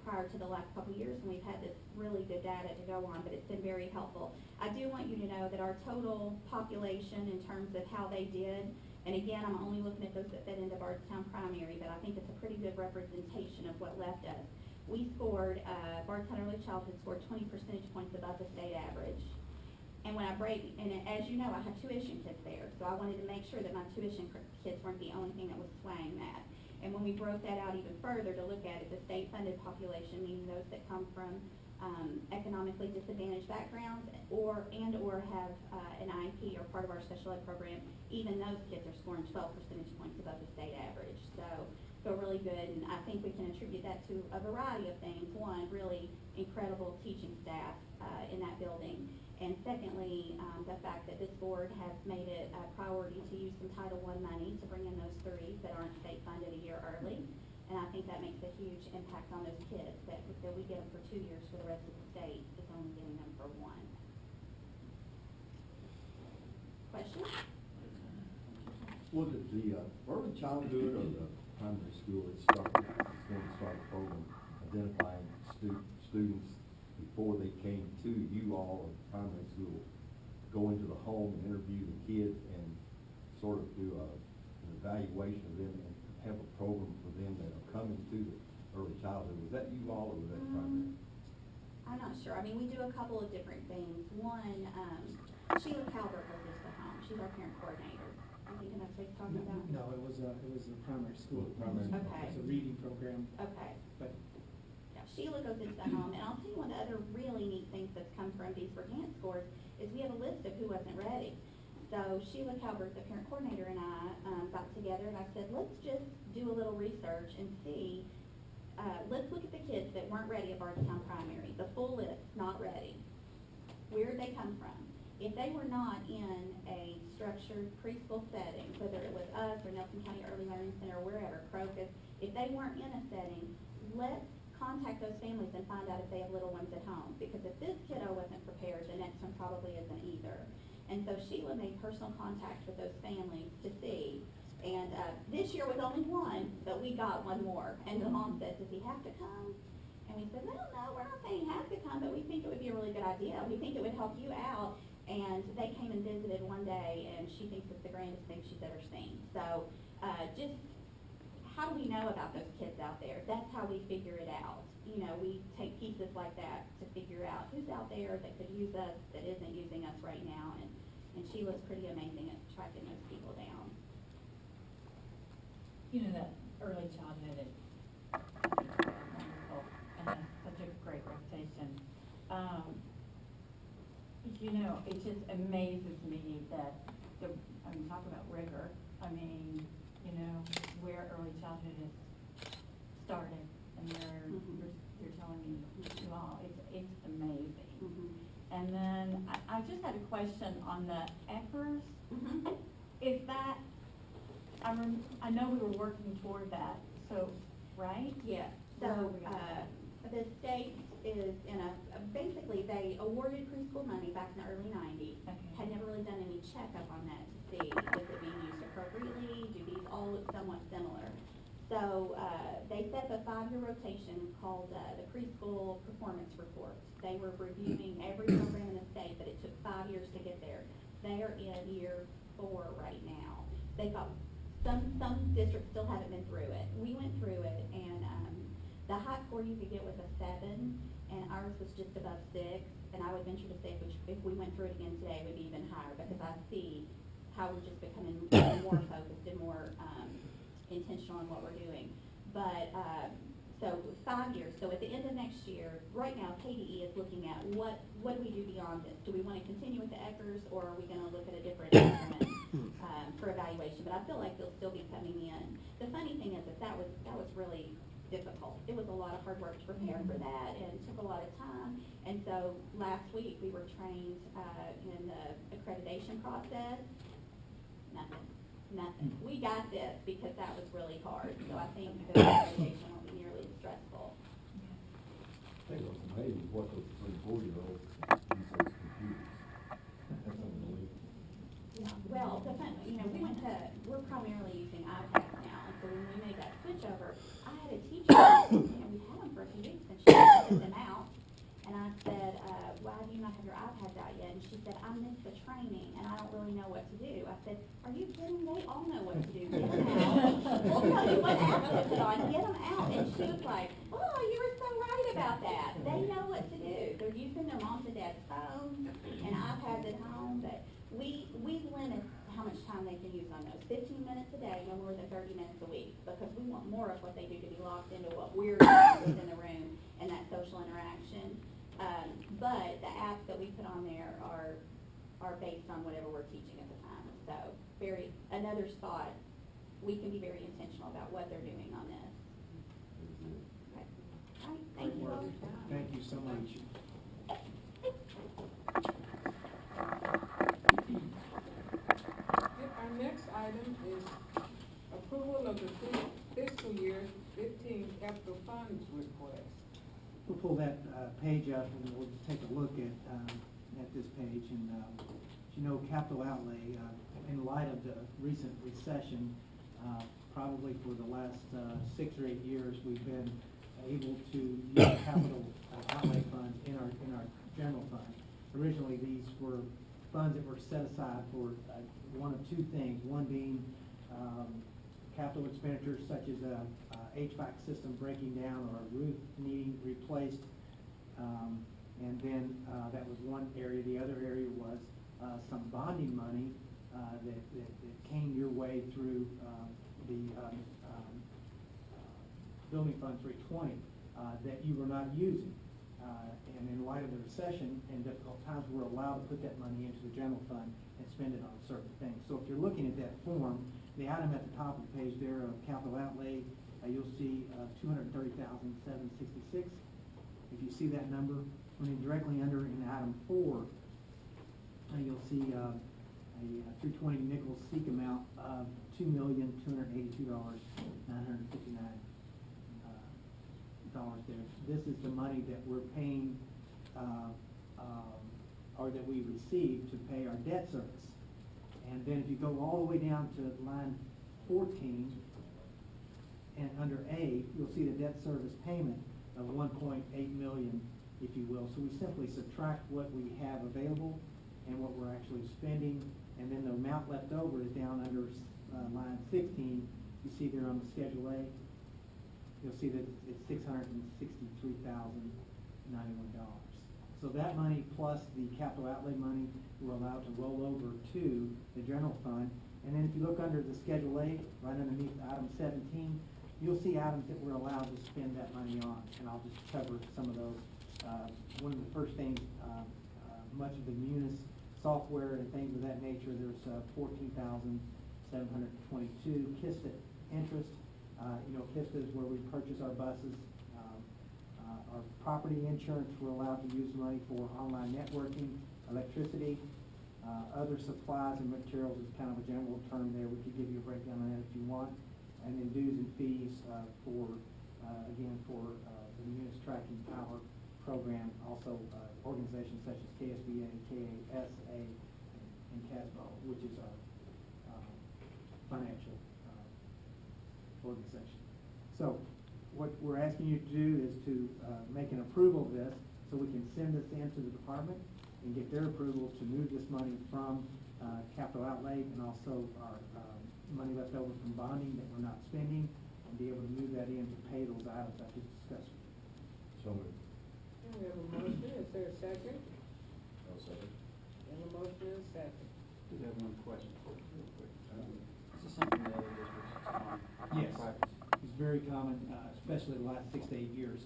prior to the last couple of years, and we've had this really good data to go on, but it's been very helpful. I do want you to know that our total population in terms of how they did, and again, I'm only looking at those that fit into Bardstown Primary, but I think it's a pretty good representation of what left us. We scored, Bardstown Early Childhood scored 20 percentage points above the state average. And when I break, and as you know, I have tuition kids there, so I wanted to make sure that my tuition kids weren't the only thing that was swaying that. And when we broke that out even further to look at it, the state-funded population, meaning those that come from economically disadvantaged backgrounds or have an IEP or part of our special ed program, even those kids are scoring 12 percentage points above the state average. So really good, and I think we can attribute that to a variety of things. One, really incredible teaching staff in that building. And secondly, the fact that this board has made it a priority to use some Title I money to bring in those 3s that aren't state funded a year early. And I think that makes a huge impact on those kids, that we get them for 2 years for the rest of the state is only getting them for 1. Questions? Was it the early childhood or the primary school that is going to start the program identifying students before they came to you all at primary school, go into the home and interview the kids and sort of do an evaluation of them and have a program for them that are coming to the early childhood? Was that you all or was that primary? I'm not sure. I mean, we do a couple of different things. One, Sheila Calvert goes into the home. She's our parent coordinator. I'm thinking that's what he's talking about? No, it was a primary school. Primary. Okay. It's a reading program. Okay. But Sheila goes into the home, and I'll tell you one of the other really neat things that's come from these Brigance scores is we have a list of who wasn't ready. So Sheila Calvert, the parent coordinator, and I got together and I said, let's just do a little research and see, let's look at the kids that weren't ready at Bardstown Primary, the full list, not ready. Where did they come from? If they were not in a structured preschool setting, whether it was us or Nelson County Early Learning Center or wherever, Crocus, if they weren't in a setting, let's contact those families and find out if they have little ones at home. Because if this kiddo wasn't prepared, the next one probably isn't either. And so Sheila made personal contact with those families to see And this year was only one, but we got one more. And the mom said, does he have to come? And we said, no, we're not saying he has to come, but we think it would be a really good idea. We think it would help you out. And they came and visited one day, and she thinks it's the grandest thing she's ever seen. So just how do we know about those kids out there? That's how we figure it out. You know, we take pieces like that to figure out who's out there that could use us, that isn't using us right now. And Sheila's pretty amazing at tracking those people down. You know, that early childhood is wonderful and has such a great reputation. You know, it just amazes me that talk about rigor. I mean, you know, where early childhood has started, and you're telling me you all, it's amazing. And then I just had a question on the ECRs. Is that, I know we were working toward that, so, right? Yeah, Where are so, we at? the state is in basically they awarded preschool money back in the early 90s. Okay. Had never really done any checkup on that to see, is it being used appropriately? Do these all look somewhat similar? So, they set up a 5-year rotation called the preschool performance report. They were reviewing every program in the state, but it took 5 years to get there. They are in year 4 right now. They've got some districts still haven't been through it. We went through it, and the high score you could get was a 7, and ours was just above 6. And I would venture to say if we went through it again today, it would be even higher, because I see how we're just becoming more focused and more intentional on what we're doing. But so 5 years. So at the end of next year, right now KDE is looking at what do we do beyond this? Do we want to continue with the ECRs, or are we going to look at a different instrument for evaluation? But I feel like they'll still be coming in. The funny thing is that was really difficult. It was a lot of hard work to prepare for that, and it took a lot of time. And so last week we were trained in the accreditation process. Nothing. We got this because that was really hard. So I think the accreditation won't be nearly as stressful. I think what's amazing is what those 3-4-year-olds use those computers. That's unbelievable. Yeah. Well, we're primarily using iPads now, and so when we made that switch over, I had a teacher, and we've had them for a few weeks, and she sent them out, and I said, why do you not have your iPads out yet? And she said, I missed the training, and I don't really know what to do. I said, are you kidding? They all know what to do. Get them out. We'll tell you what app to put on. Get them out. And she was like, oh, you were so right about that. They know what to do. They're using their moms and dad's phones and iPads at home, but we limit how much time they can use on those. 15 minutes a day, no more than 30 minutes a week, because we want more of what they do to be locked into what we're doing within the room and that social interaction. But the apps that we put on there are based on whatever we're teaching at the time. So another spot, we can be very intentional about what they're doing on this. Okay. All right, thank you all. Thank you so much. Our next item is approval of the fiscal year 15 capital funds request. We'll pull that page up, and we'll just take a look at this page. And as you know, capital outlay, in light of the recent recession, probably for the last 6 or 8 years, we've been able to use capital outlay funds in our general fund. Originally, these were funds that were set aside for one of 2 things. One being capital expenditures such as a HVAC system breaking down or a roof needing replaced, and then that was one area. The other area was some bonding money that came your way through the Building Fund 320 that you were not using. And in light of the recession and difficult times, we're allowed to put that money into the general fund and spend it on certain things. So if you're looking at that form, the item at the top of the page there of capital outlay, you'll see $230,766. If you see that number, running directly under in item 4, you'll see a 320 nickel seek amount of $2,282,959 there. This is the money that we're paying, or that we receive to pay our debt service. And then if you go all the way down to line 14, and under A, you'll see the debt service payment of 1.8 million, if you will. So we simply subtract what we have available and what we're actually spending, and then the amount left over is down under line 16. You see there on the Schedule A, you'll see that it's $663,091. So that money plus the capital outlay money, we're allowed to roll over to the general fund. And then if you look under the Schedule A, right underneath item 17, you'll see items that we're allowed to spend that money on, and I'll just cover some of those. One of the first things, much of the Munis software and things of that nature, there's $14,722. KISTA interest, KISTA is where we purchase our buses. Our property insurance, we're allowed to use money for online networking, electricity, other supplies and materials is kind of a general term there. We could give you a breakdown on that if you want. And then dues and fees for the Munis Tracking Power Program, also organizations such as KSBA, KASA, and CASBO, which is our financial organization. So what we're asking you to do is to make an approval of this so we can send this into the department and get their approval to move this money from capital outlay and also our money left over from bonding that we're not spending, and be able to move that in to pay those items I just discussed with you. So moved. We have a motion, is there a second? No second. We have a motion and a second. Just have one question for you, real quick. This is something that other districts Yes. practice. It's very common, especially the last 6 to 8 years,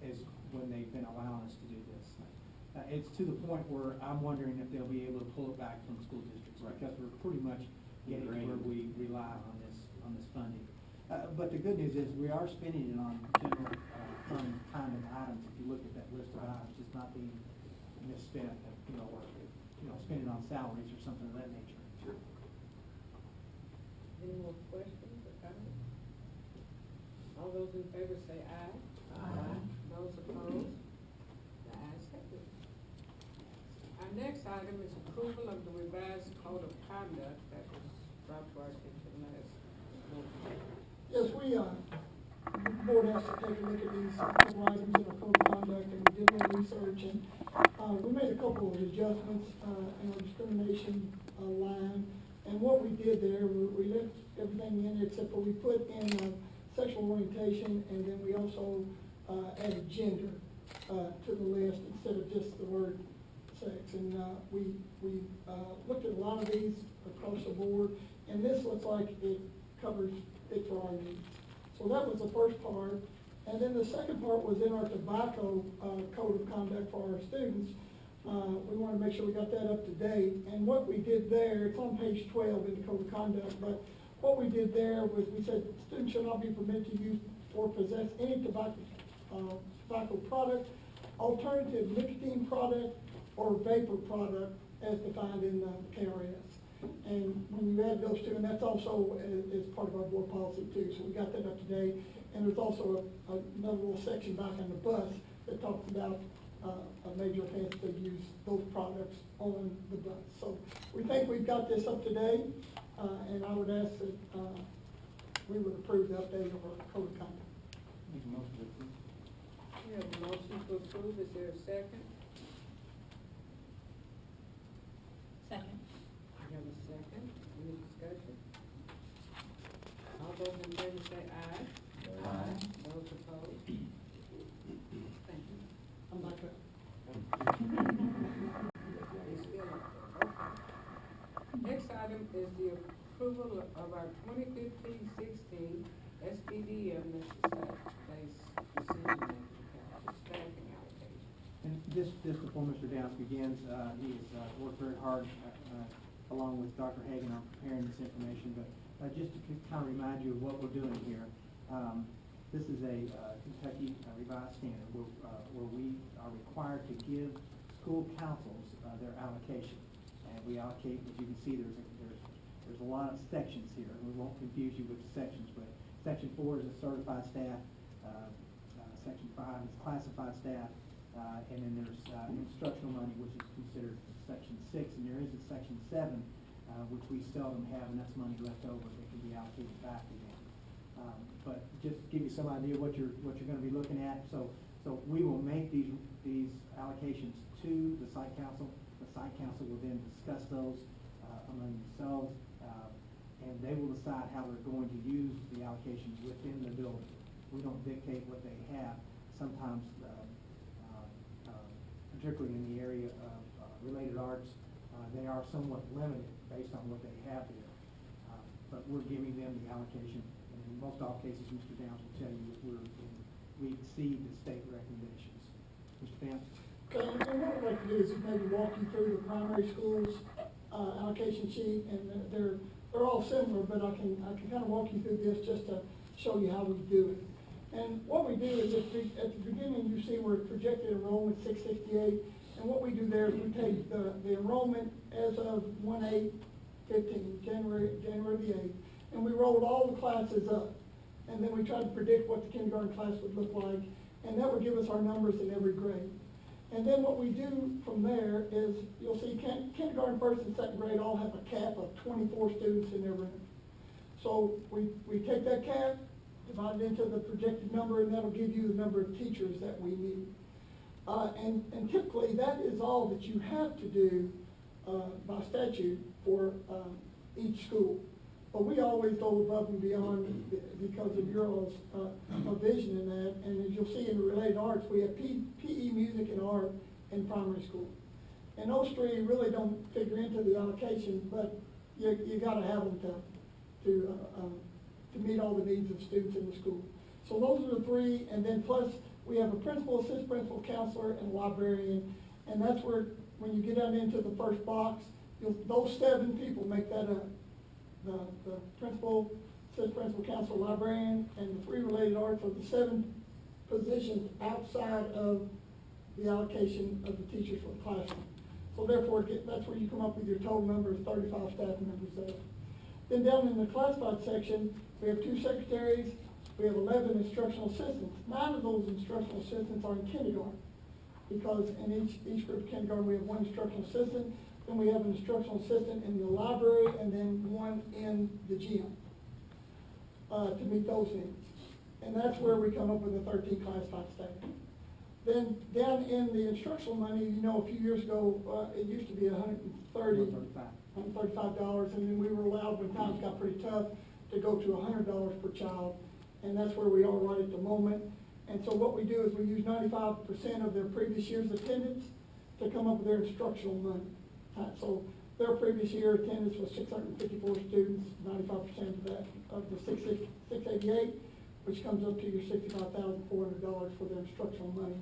is when they've been allowing us to do this. It's to the point where I'm wondering if they'll be able to pull it back from school districts, because we're pretty much getting to where we rely on this funding. But the good news is we are spending it on general fund kind of items. If you look at that list of items, it's not being misspent, or spending on salaries or something of that nature. Sure. Any more questions or comments? All those in favor say aye. Aye. Those opposed? The ayes have it. Our next item is approval of the revised code of conduct that was brought to our attention last month. Yes, the board has to take a look at these couple items in our code of conduct, and we did a little research, and we made a couple of adjustments in our discrimination line. And what we did there, we left everything in except for we put in sexual orientation, and then we also added gender to the list instead of just the word sex. And we looked at a lot of these across the board, and this looks like it covers it for our needs. So that was the first part. And then the second part was in our tobacco code of conduct for our students. We want to make sure we got that up to date. And what we did there, it's on page 12 in the code of conduct, but what we did there was we said students shall not be permitted to use or possess any tobacco product, alternative nicotine product, or vapor product as defined in the KRS. And when you add those two, and that's also is part of our board policy too, so we got that up to date. And there's also another little section back on the bus that talks about a major offense to use those products on the bus. So we think we've got this up to date, and I would ask that we would approve the update of our code of conduct. Make a motion to approve. We have a motion to approve, is there a second? Second. We have a second, any discussion? All those in favor say aye. Aye. Those opposed? Thank you. I'm not sure. It's still up there, okay. Next item is the approval of our 2015-16 SPDM necessary-based decision-making council staffing allocation. And just before Mr. Downs begins, he has worked very hard along with Dr. Hagan on preparing this information, but just to kind of remind you of what we're doing here. This is a Kentucky revised standard where we are required to give school councils their allocation. And we allocate, as you can see, there's a lot of sections here. We won't confuse you with the sections, but Section 4 is a certified staff, Section 5 is classified staff, and then there's instructional money, which is considered Section 6, and there is a Section 7 which we seldom have, and that's money left over that can be allocated back again. But just to give you some idea what you're gonna be looking at, so we will make these allocations to the site council. The site council will then discuss those among themselves, and they will decide how they're going to use the allocations within the building. We don't dictate what they have. Sometimes, particularly in the area of related arts, they are somewhat limited based on what they have there. But we're giving them the allocation, and in most all cases, Mr. Downs will tell you that we exceed the state recommendations. Mr. Downs? Okay, and what I'd like to do is maybe walk you through the primary schools allocation sheet, and they're all similar, but I can kind of walk you through this just to show you how we do it. And what we do is at the beginning, you see we're projected enrollment 668, and what we do there is we take the enrollment as of 1/8/15, January the 8th, and we rolled all the classes up, and then we try to predict what the kindergarten class would look like, and that would give us our numbers in every grade. And then what we do from there is, you'll see kindergarten, first and second grade all have a cap of 24 students in their room. So we take that cap, divide it into the projected number, and that'll give you the number of teachers that we need. And typically, that is all that you have to do by statute for each school. But we always go above and beyond because of your all's vision in that. And as you'll see in the related arts, we have PE, music, and art in primary school. And those three really don't figure into the allocation, but you got to have them to meet all the needs of students in the school. So those are the three, and then plus we have a principal, assistant principal, counselor, and a librarian. And that's where, when you get down into the first box, those 7 people make that up. The principal, assistant principal, counselor, librarian, and the 3 related arts are the 7 positions outside of the allocation of the teachers for the classroom. So therefore, that's where you come up with your total number of 35 staff members there. Then down in the classified section, we have 2 secretaries, we have 11 instructional assistants. 9 of those instructional assistants are in kindergarten, because in each group of kindergarten, we have 1 instructional assistant. Then we have an instructional assistant in the library, and then 1 in the gym to meet those needs. And that's where we come up with the 13 classified staff. Then down in the instructional money, a few years ago, it used to be $135, and then we were allowed, when times got pretty tough, to go to $100 per child, and that's where we are right at the moment. And so what we do is we use 95% of their previous year's attendance to come up with their instructional money. So their previous year attendance was 654 students, 95% of that, of the 688, which comes up to your $65,400 for their instructional money.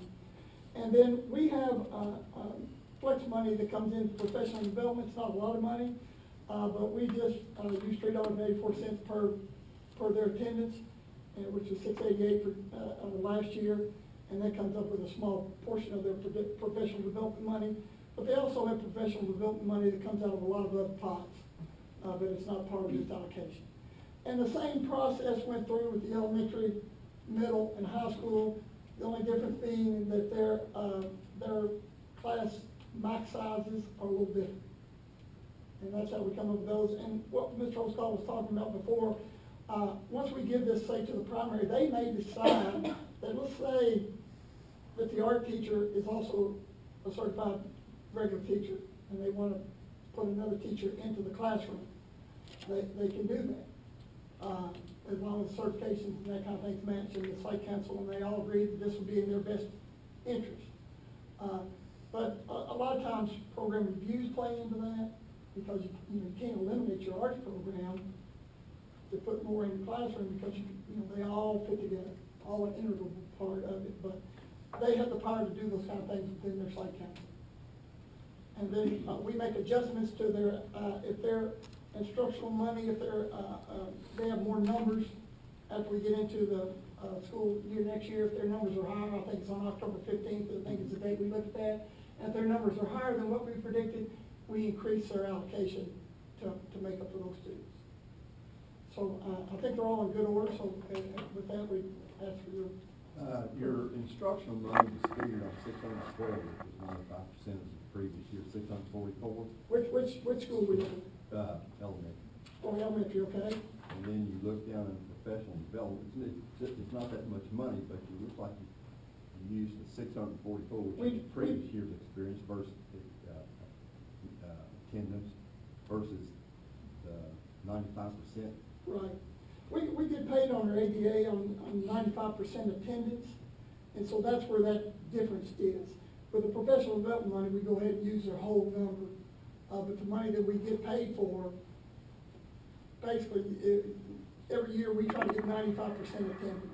And then we have flex money that comes in for professional development. It's not a lot of money, but we just use $3.84 per their attendance, which is $688 for last year, and that comes up with a small portion of their professional development money. But they also have professional development money that comes out of a lot of other pots, but it's not part of this allocation. And the same process went through with the elementary, middle, and high school. The only difference being that their class max sizes are a little different. And that's how we come up with those. And what Mr. Oscott was talking about before, once we give this, say, to the primary, they may decide that, let's say, that the art teacher is also a certified regular teacher, and they want to put another teacher into the classroom. They can do that. As long as certifications and that kind of things match, and the site council, and they all agree that this would be in their best interest. But a lot of times program reviews play into that, because you can't eliminate your arts program to put more in the classroom, because they all fit together, all an integral part of it. But they have the power to do those kind of things within their site council. And then we make adjustments to their, if their instructional money, if they have more numbers after we get into the school year next year. If their numbers are higher, I think it's on October 15th, I think it's the date we look at that. And if their numbers are higher than what we predicted, we increase their allocation to make up for those students. So I think they're all in good order, so with that, we ask for your Your instructional loan is figured on 612, which was 95% of the previous year, 644, Which school were you in? elementary. Oh, elementary, okay? And then you look down in professional development, it's not that much money, but you look like you used the 644, which is the previous year's experience versus attendance versus the 95%. Right. We get paid on our ADA on 95% attendance, and so that's where that difference is. For the professional development money, we go ahead and use their whole number. But the money that we get paid for, basically, every year we try to get 95% attendance.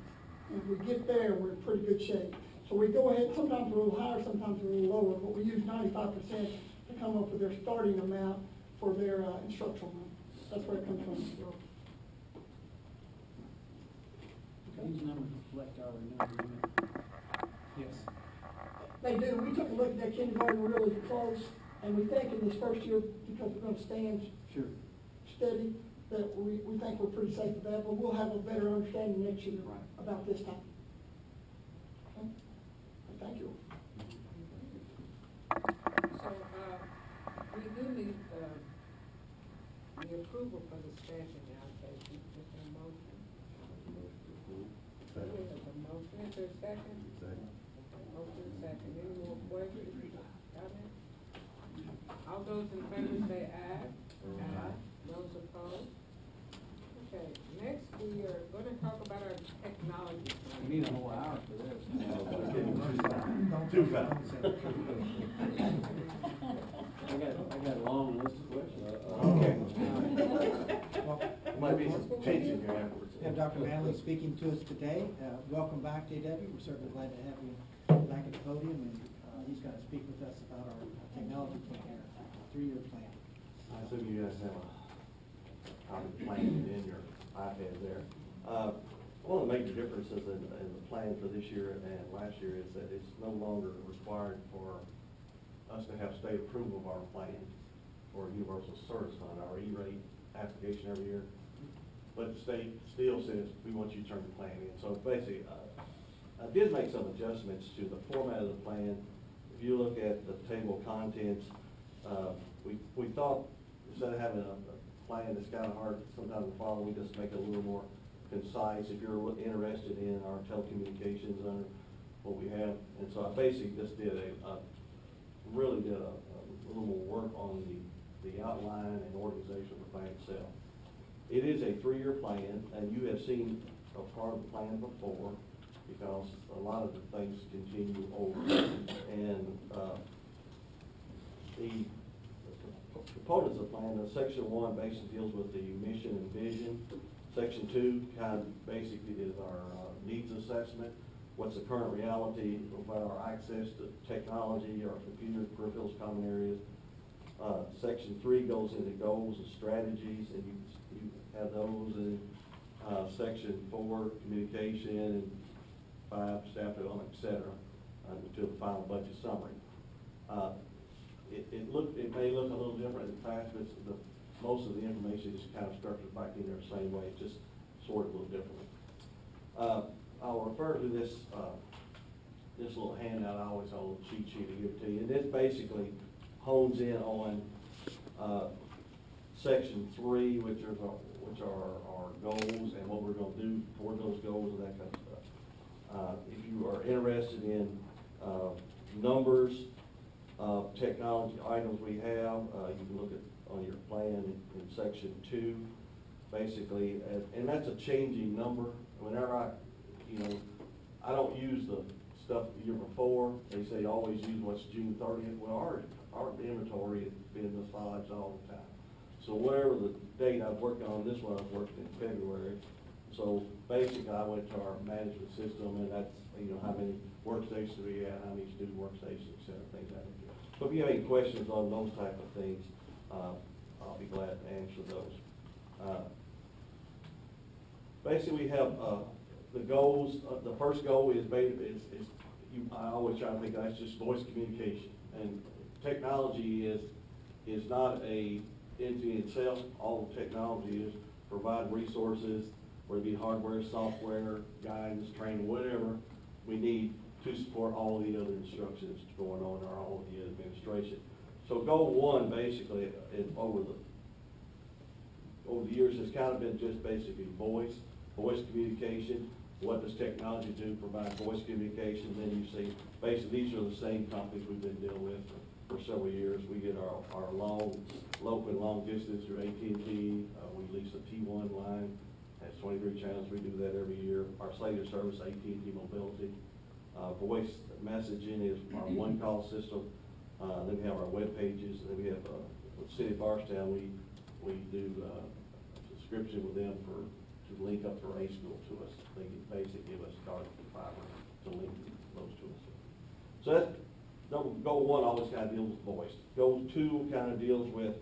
And if we get there, we're in pretty good shape. So we go ahead, sometimes we're a little higher, sometimes we're a little lower, but we use 95% to come up with their starting amount for their instructional money. That's where it comes from. These numbers reflect our new agreement. Yes. They do. We took a look at that kindergarten really close, and we think in this first year, because we're gonna stand Sure. steady, that we think we're pretty safe with that, but we'll have a better understanding next year Right. about this time. Okay? Thank you. So, we do need, the approval for the staffing allocation, is there a motion? There is a motion, is there a second? Second. Motion second, any more questions, comments? All those in favor say aye. Aye. Those opposed? Okay, next we are gonna talk about our technology. We need a whole hour for this. Too fast. I got a long list of questions. Okay. Well, Might be some tension here afterwards. We have Dr. Manley speaking to us today. Welcome back, J.W. We're certainly glad to have you back at the podium, and he's going to speak with us about our technology plan, our 3-year plan. I assume you guys have a copy of the plan in your iPad there. One of the major differences in the plan for this year and last year is that it's no longer required for us to have state approval of our plan for Universal Service Fund, our E-rate application every year. But the state still says, we want you to turn the plan in. So basically, I did make some adjustments to the format of the plan. If you look at the table of contents, we thought, instead of having a plan that's kind of hard sometimes to follow, we just make it a little more concise. If you're interested in our telecommunications under what we have. And so I basically just did really did a little more work on the outline and organization of the plan itself. It is a 3-year plan, and you have seen a part of the plan before, because a lot of the things continue over. And the components of the plan, Section 1 basically deals with the mission and vision. Section 2 kind of basically is our needs assessment. What's the current reality about our access to technology, our computer peripherals, common areas. Section 3 goes into goals and strategies, and you have those. And Section 4, communication, and 5, staff development, et cetera, until the final budget summary. It may look a little different in fact, but most of the information is kind of structured back in there the same way, just sorted a little differently. I'll refer to this this little handout. I always have a little cheat sheet to give to you. And this basically hones in on Section 3, which are our goals and what we're going to do toward those goals and that kind of stuff. If you are interested in numbers of technology items we have, you can look at on your plan in Section 2, basically, and that's a changing number. Whenever I don't use the stuff the year before. They say always use what's June 30th. Well, our inventory has been massaged all the time. So whatever the date I was working on, this one I was working in February. So basically I went to our management system, and that's, how many workstations we have, how many student workstations, et cetera, things like that. So if you have any questions on those type of things, I'll be glad to answer those. Basically, we have the goals. The first goal is I always try to think that's just voice communication, and technology is not a entity itself. All technology is provide resources, whether it be hardware, software, guidance, training, whatever, we need to support all the other instructions going on or all of the administration. So goal one, basically, is over the years, has kind of been just basically voice communication. What does technology do to provide voice communication? Then you see, basically, these are the same companies we've been dealing with for several years. We get our local and long distance through AT&T. We lease a T1 line, has 23 channels. We do that every year. Our Slater service, AT&T Mobility. Voice messaging is our one call system. Then we have our web pages. Then we have, with the City of Bardstown, we do a subscription with them to link up their A school to us. They can basically give us dark fiber to link those to us. So that's, goal one always kind of deals with voice. Goal two kind of deals with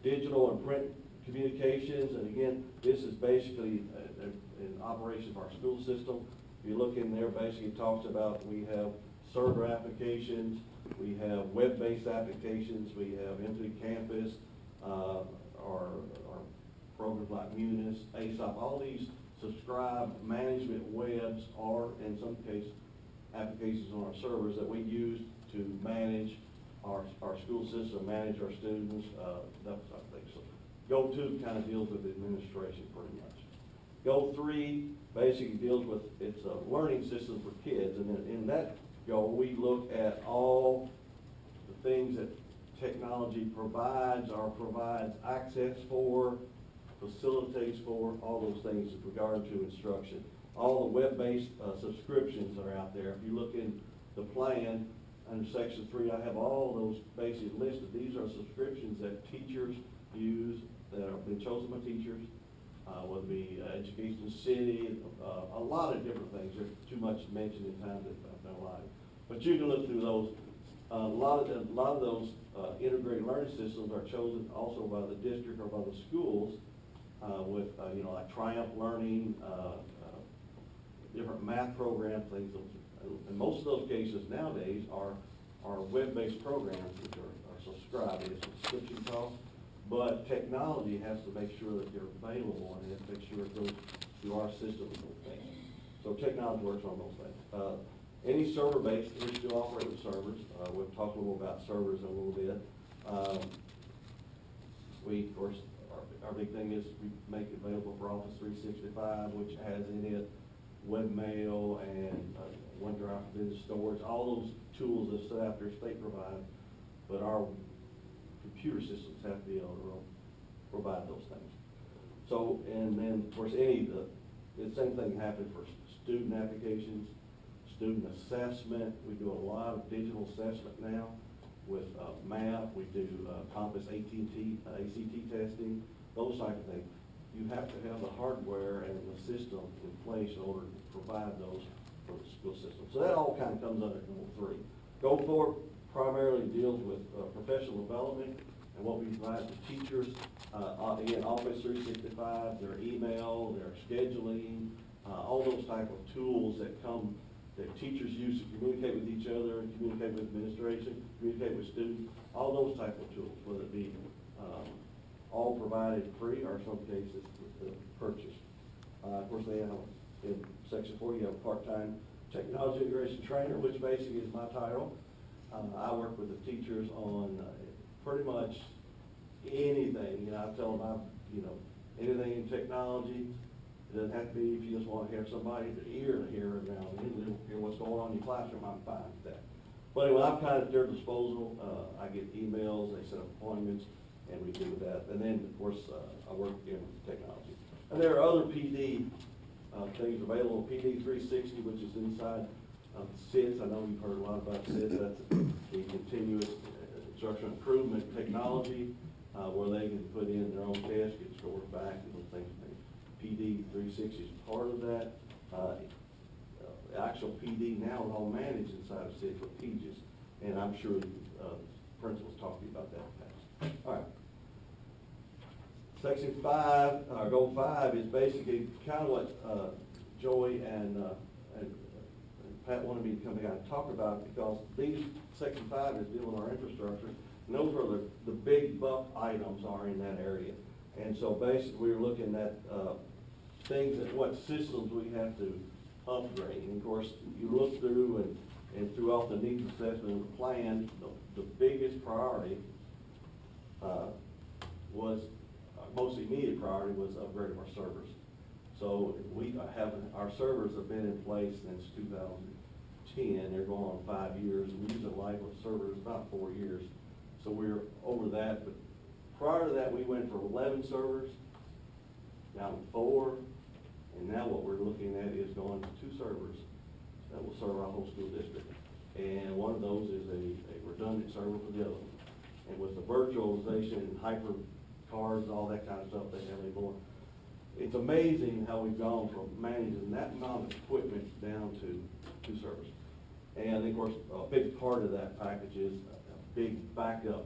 digital and print communications. And again, this is basically an operation of our school system. If you look in there, basically it talks about we have server applications, we have web-based applications, we have into campus, our programs like Munis, ASOP, all these subscribed management webs are, in some cases, applications on our servers that we use to manage our school system, manage our students, that type of thing. So goal two kind of deals with administration pretty much. Goal three basically deals with, it's a learning system for kids, and in that goal, we look at all the things that technology provides or provides access for, facilitates for, all those things with regard to instruction. All the web-based subscriptions that are out there. If you look in the plan, under section 3, I have all those basically listed. These are subscriptions that teachers use that have been chosen by teachers, whether it be Education City, a lot of different things. There's too much to mention in time that I've done a lot. But you can look through those. A lot of those integrated learning systems are chosen also by the district or by the schools with like Triumph Learning, different math program things. In most of those cases nowadays are web-based programs which are subscribed at a subscription cost. But technology has to make sure that they're available and it has to make sure it goes through our system and those things. So technology works on those things. Any server-based, we still operate with servers. We'll talk a little about servers in a little bit. We, of course, our big thing is we make it available for Office 365, which has in it webmail and OneDrive for business storage, all those tools that sit out there state provide, but our computer systems have to be able to provide those things. So, and then, of course, the same thing happens for student applications, student assessment. We do a lot of digital assessment now with math. We do Compass ACT testing, those type of things. You have to have the hardware and the system in place in order to provide those for the school system. So that all kind of comes under goal 3. Goal 4 primarily deals with professional development and what we provide to teachers. Again, Office 365, their email, their scheduling, all those type of tools that teachers use to communicate with each other, communicate with administration, communicate with students, all those type of tools, whether it be all provided free or in some cases purchased. Of course, they have, in section 4, you have a part-time technology integration trainer, which basically is my title. I work with the teachers on pretty much anything. I tell them anything in technology. It doesn't have to be if you just want to have somebody to hear now and hear what's going on in your classroom. I'm fine with that. But anyway, I'm kind of at their disposal. I get emails, they set up appointments, and we do that. And then, of course, I work again with technology. And there are other PD things available. PD 360, which is inside SITS. I know you've heard a lot about SITS. That's the continuous instructional improvement technology where they can put in their own test, get scored back, and those things. PD 360 is part of that. The actual PD now is all managed inside of SITS with PGIS, and I'm sure principals talked to you about that in the past. All right. Section 5, goal 5 is basically kind of what Joey and Pat wanted me to come together and talk about, because section 5 is dealing with our infrastructure, and those are the big buck items are in that area. And so basically we're looking at things that what systems we have to upgrade. And of course, you look through and throughout the needs assessment and the plan, the biggest priority was, most immediate priority was upgrading our servers. So our servers have been in place since 2010, they're going on 5 years, and we use a life of servers about 4 years. So we're over that, but prior to that, we went from 11 servers down to 4, and now what we're looking at is going to 2 servers that will serve our whole school district. And one of those is a redundant server for the other one. And with the virtualization and hyper cards, all that kind of stuff they have anymore, it's amazing how we've gone from managing that amount of equipment down to 2 servers. And of course, a big part of that package is a big backup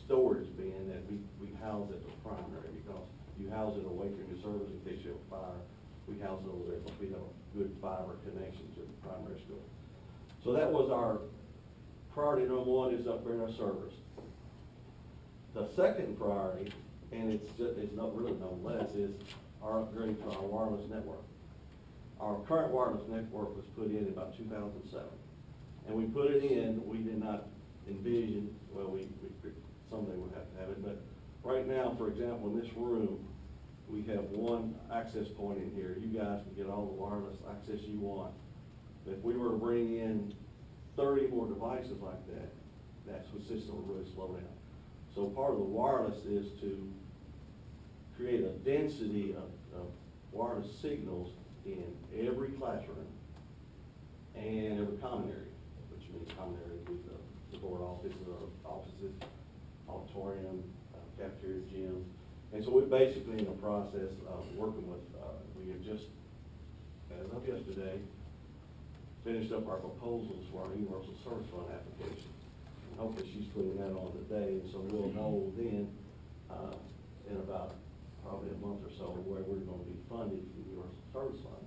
storage bin that we house at the primary, because you house it away from your servers in case you have a fire. We house it over there because we have a good fiber connection to the primary school. So that was our priority number 1, is upgrade our servers. The second priority, and it's not really no less, is our upgrade to our wireless network. Our current wireless network was put in about 2007. And we put it in, we did not envision, well, we someday we'll have to have it, but right now, for example, in this room, we have 1 access point in here. You guys can get all the wireless access you want. If we were to bring in 30 more devices like that system would really slow down. So part of the wireless is to create a density of wireless signals in every classroom and every common area, which means common areas with the board offices, auditorium, cafeteria, gyms. And so we're basically in the process of working with, we have just, as of yesterday, finished up our proposals for our Universal Service Fund application. And hopefully she's putting that on today, and so we'll know then, in about probably a month or so, where we're going to be funded from the Universal Service Fund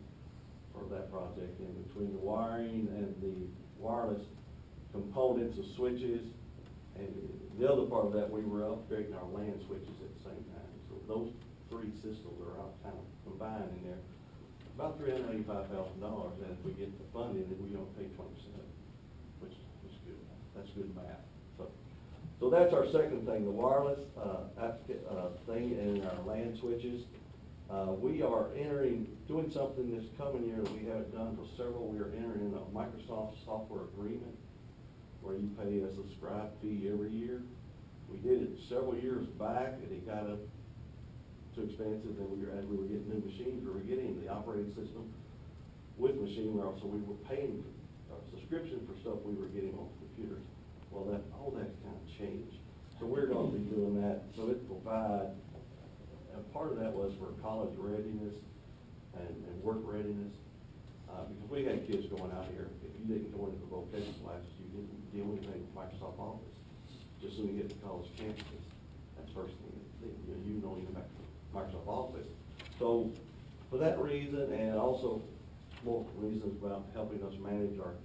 for that project. And between the wiring and the wireless components of switches, and the other part of that, we were upgrading our LAN switches at the same time. So those 3 systems are all kind of combined in there. About $385,000, and if we get the funding, then we don't pay 20% of it, which is good. That's good math. So that's our second thing, the wireless thing and our LAN switches. We are doing something this coming year that we haven't done for several. We are entering a Microsoft software agreement where you pay a subscribe fee every year. We did it several years back, and it got up too expensive, and as we were getting new machines, we were getting the operating system with machine learning, so we were paying a subscription for stuff we were getting on computers. Well, all that kind of changed. So we're going to be doing that. So it provides, and part of that was for college readiness and work readiness. Because we had kids going out here, if you didn't go into the vocational classes, you didn't deal with anything with Microsoft Office. Just so you get to college campuses, that's the first thing, you don't even have Microsoft Office. So for that reason, and also multiple reasons about helping us manage our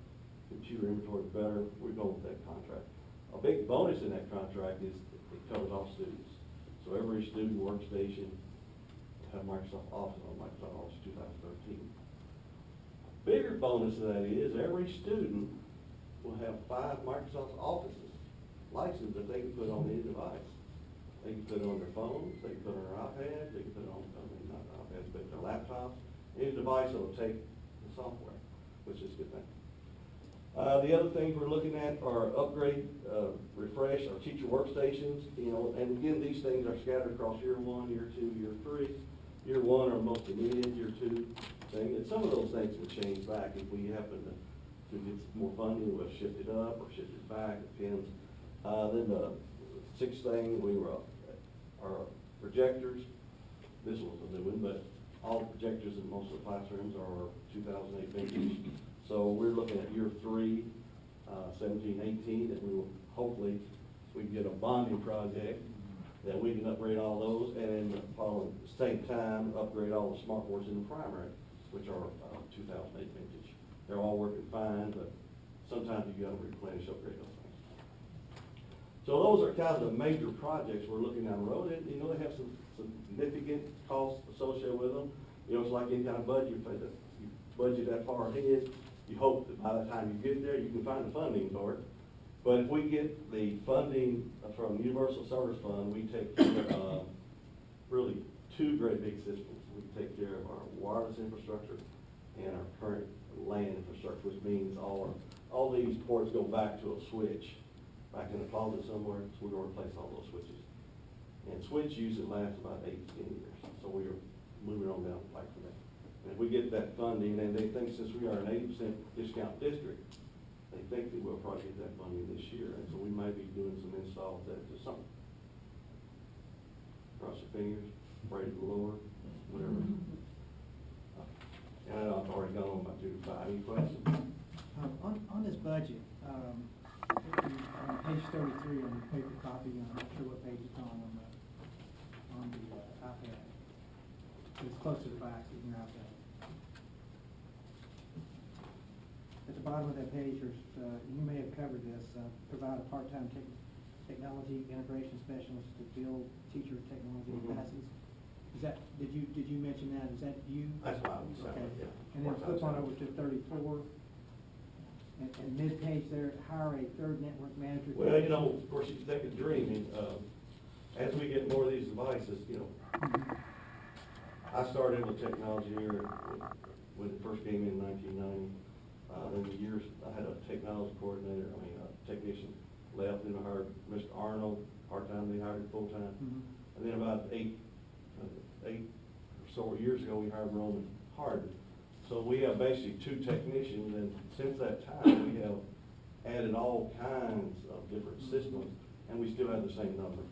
computer inventory better, we're going with that contract. A big bonus in that contract is it covers all students. So every student workstation will have Microsoft Office on Microsoft Office 2013. Bigger bonus of that is every student will have 5 Microsoft Offices licenses that they can put on any device. They can put it on their phones, they can put it on their iPads, they can put it on, not iPads, but their laptops, any device that will take the software, which is a good thing. The other things we're looking at are upgrade, refresh our teacher workstations, and again, these things are scattered across year 1, year 2, year 3. Year 1 are most immediate, year 2 thing, and some of those things will change back if we happen to get more funding, we'll shift it up or shift it back, it depends. Then the 6th thing, our projectors. This was a new one, but all the projectors in most of the classrooms are 2008 vintage. So we're looking at year 3, 17, 18, and we will hopefully, we can get a bonding project that we can upgrade all those, and then following the same time, upgrade all the smart boards in the primary, which are 2008 vintage. They're all working fine, but sometimes you gotta replenish, upgrade those things. So those are kind of the major projects we're looking down the road, and they have some significant costs associated with them. It's like any kind of budget, you budget that far ahead. You hope that by the time you get there, you can find the funding for it. But if we get the funding from the Universal Service Fund, we take care of really two great big systems. We take care of our wireless infrastructure and our current LAN infrastructure, which means all these ports go back to a switch, back in the closet somewhere, so we're gonna replace all those switches. And switch usually lasts about 8 to 10 years, so we are moving on down the pipe for that. And if we get that funding, and they think since we are an 80% discount district, they think that we'll probably get that funding this year, and so we might be doing some installs there to something. Cross your fingers, pray to the Lord, whatever. And I know I've already gone on my 2 to 5. Any questions? On this budget, on page 33 on the paper copy, I'm not sure what page it's on the iPad. It's closer to the back of your iPad. At the bottom of that page, there's, you may have covered this, provide a part-time technology integration specialist to build teacher technology capacities. Is that, did you mention that? Is that you? That's why I was saying, Okay. yeah. And then flip on over to 34. And mid-page there, hire a third network manager. Well, you know, of course, you can take a dream, and, as we get more of these devices, you know, I started with technology here when it first came in 1990. In the years, I had a technology coordinator, a technician left, and I hired Mr. Arnold, part-time, they hired him full-time. And then about eight or so years ago, we hired Roman Harden. So we have basically 2 technicians, and since that time, we have added all kinds of different systems, and we still have the same number.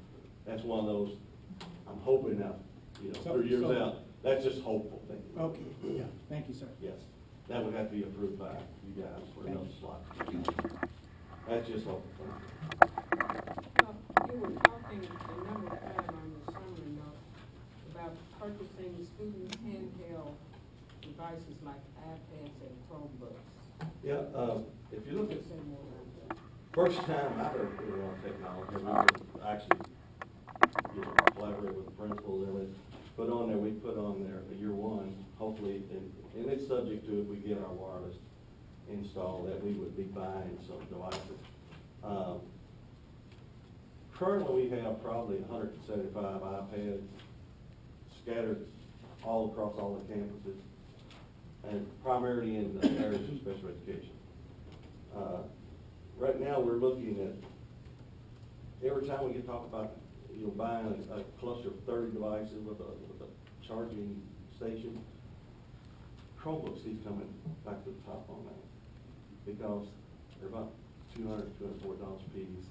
That's one of those, I'm hoping now, you know, 3 years out, that's just hopeful thing. Okay, yeah, thank you, sir. Yes, that would have to be approved by you guys for another slot. That's just hopeful. You were talking another time on the summary note about purchasing student handheld devices like iPads and Chromebooks. Yeah, if you look at, Say more about that. first time I heard of technology, we would actually, you know, collaborate with the principals, and we put on there the year 1, hopefully, and it's subject to if we get our wireless installed, that we would be buying some devices. Currently, we have probably 175 iPads scattered all across all the campuses, and primarily in the areas of special education. Right now, we're looking at, every time we can talk about, you know, buying a cluster of 30 devices with a charging station, Chromebooks keep coming back to the top on that, because they're about $200, $240 a piece.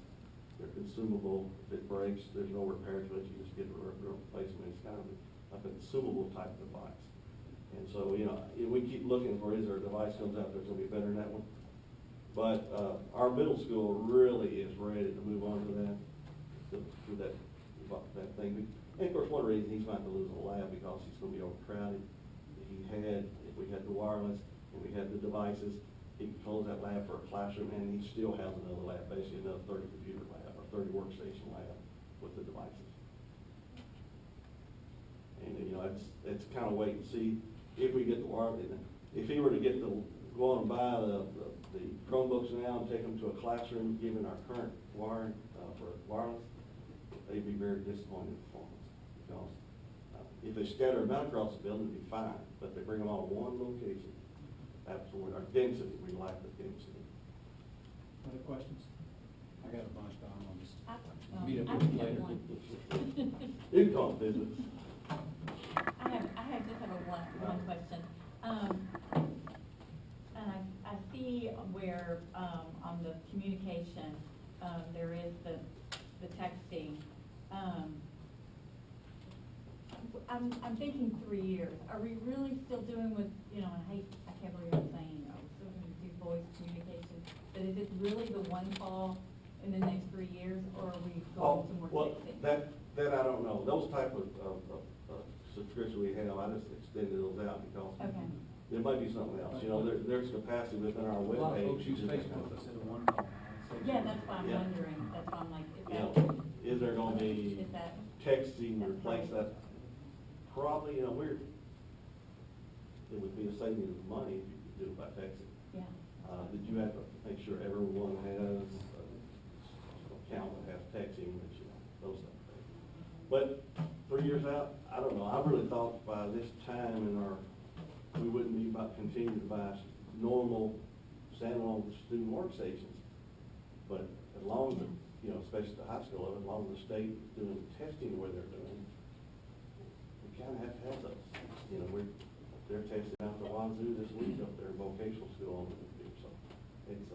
They're consumable. If it breaks, there's no repair to it. You just get a replacement. It's kind of a consumable type device. And so, you know, we keep looking for, is there a device comes out that's gonna be better than that one? But, our middle school really is ready to move on to that, to that thing. And of course, one reason he's not gonna lose a lab, because he's gonna be overcrowded. If we had the wireless and we had the devices, he can close that lab for a classroom, and he still has another lab, basically another 30 computer lab or 30 workstation lab with the devices. And, you know, it's kind of wait and see if we get the wireless. If he were to go on and buy the Chromebooks now and take them to a classroom, given our current wiring for wireless, they'd be very disappointed in performance, because if they scatter them out across the building, it'd be fine, but they bring them all to one location. That's where our density, we like the density. Other questions? I got a bunch, but I'm gonna just I meet up have with you later. one. You can call it business. I just have one question. And I see where, on the communication, there is the texting. I'm thinking 3 years. Are we really still doing with, you know, I can't believe I'm saying, are we still going to do voice communication? But is it really the one call in the next 3 years, or are we going to more Well, texting? that I don't know. Those type of subscriptions we have, I just extended those out because Okay. there might be something else. You know, there's capacity within our A lot of folks webpage. use Facebook instead of one call. Yeah, that's why I'm Yeah. wondering, that's why I'm like, You know, is there gonna be is that? texting replace that? Probably, you know, it would be a saving of money if you could do it by texting. Yeah. That you have to make sure everyone has an account that has texting, that, you know, those type of things. But 3 years out, I don't know, I really thought by this time in our, we wouldn't be about continuing to buy normal standalone student workstations. But as long as, you know, especially the high school level, as long as the state is doing testing where they're doing, we kind of have to have those. You know, they're testing out the wazoo this week up there in vocational school on the computer, so it's,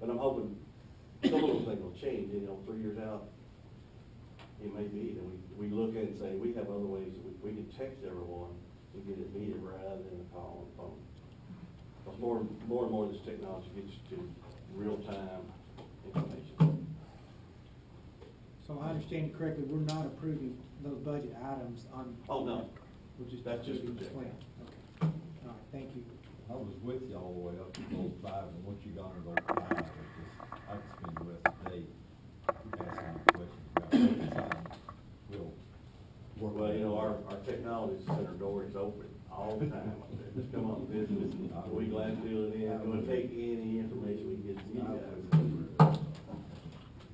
but I'm hoping some of those things will change, you know, 3 years out. It may be that we look at it and say, we have other ways that we can text everyone and get it immediate rather than a call on the phone. Because more and more this technology gets to real-time information. So I understand correctly, we're not approving those budget items on. Oh, no. That's just the the plan. Okay. All right, thank you. I was with you all the way up to those five, and once you got into those five, I could spend the rest of the day asking you questions about those time. We'll work. Well, you know, our technology center door is open all the time. Just come on, visit us, and we're glad to fill it in. We'll take any information we can get to you guys.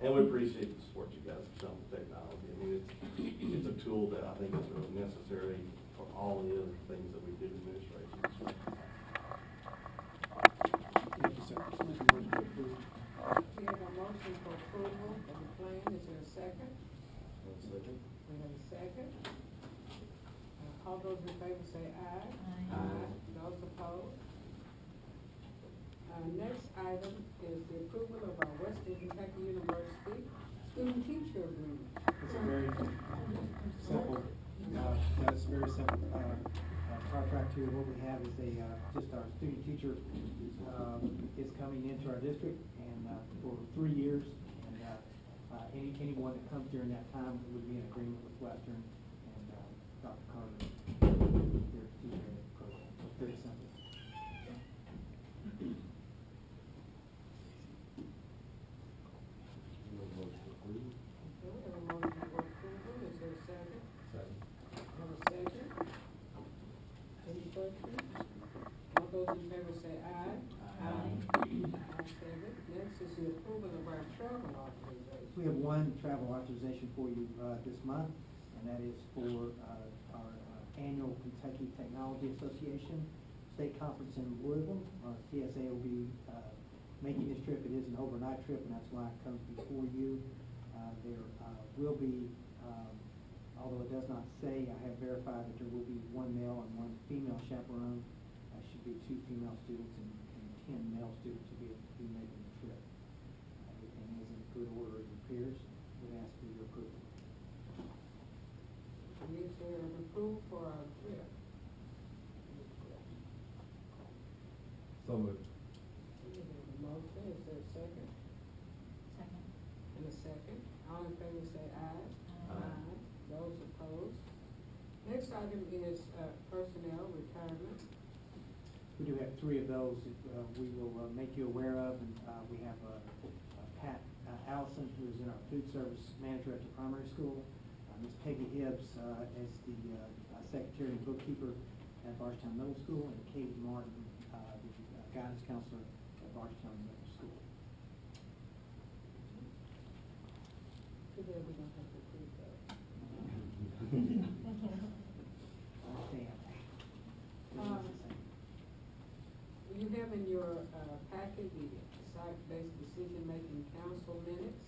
And we appreciate the support you guys have shown with technology. I mean, it's a tool that I think is really necessary for all the other things that we do in administration. Thank you, sir. We have a motion for approval of the plan. Is there a second? We have a second. All those in favor say aye. Aye. Those opposed? Next item is the approval of our Western Kentucky University student teacher agreement. It's a very simple, that's very simple, contract here. What we have is just our student teacher, is coming into our district and, for 3 years. And, anyone that comes during that time would be in agreement with Western and, Dr. Carter, their teacher program. So it's very simple. Okay, we have a motion for approval. Is there a second? Second. We have a second. Any questions? All those in favor say aye. Aye. Ayes have it. Next is the approval of our travel authorization. We have one travel authorization for you this month, and that is for our annual Kentucky Technology Association State Conference in Louisville. CSA will be making this trip. It is an overnight trip, and that's why it comes before you. There will be, although it does not say, I have verified that there will be one male and one female chaperone. Should be 2 female students and 10 male students to be making the trip. Everything is in good order as it appears. Would ask for your approval. Is there an approval for our trip? So moved. We have a motion. Is there a second? Second. And a second. All in favor say aye. Aye. Those opposed? Next item is personnel retirement. We do have 3 of those that we will make you aware of, and we have Pat Allison, who is in our food service manager at the primary school, Ms. Peggy Hibbs as the secretary and bookkeeper at Bardstown Middle School, and Katie Martin, the guidance counselor at Bardstown Middle School. Too bad we don't have to approve that. Understand. You have in your packet the site-based decision-making council minutes.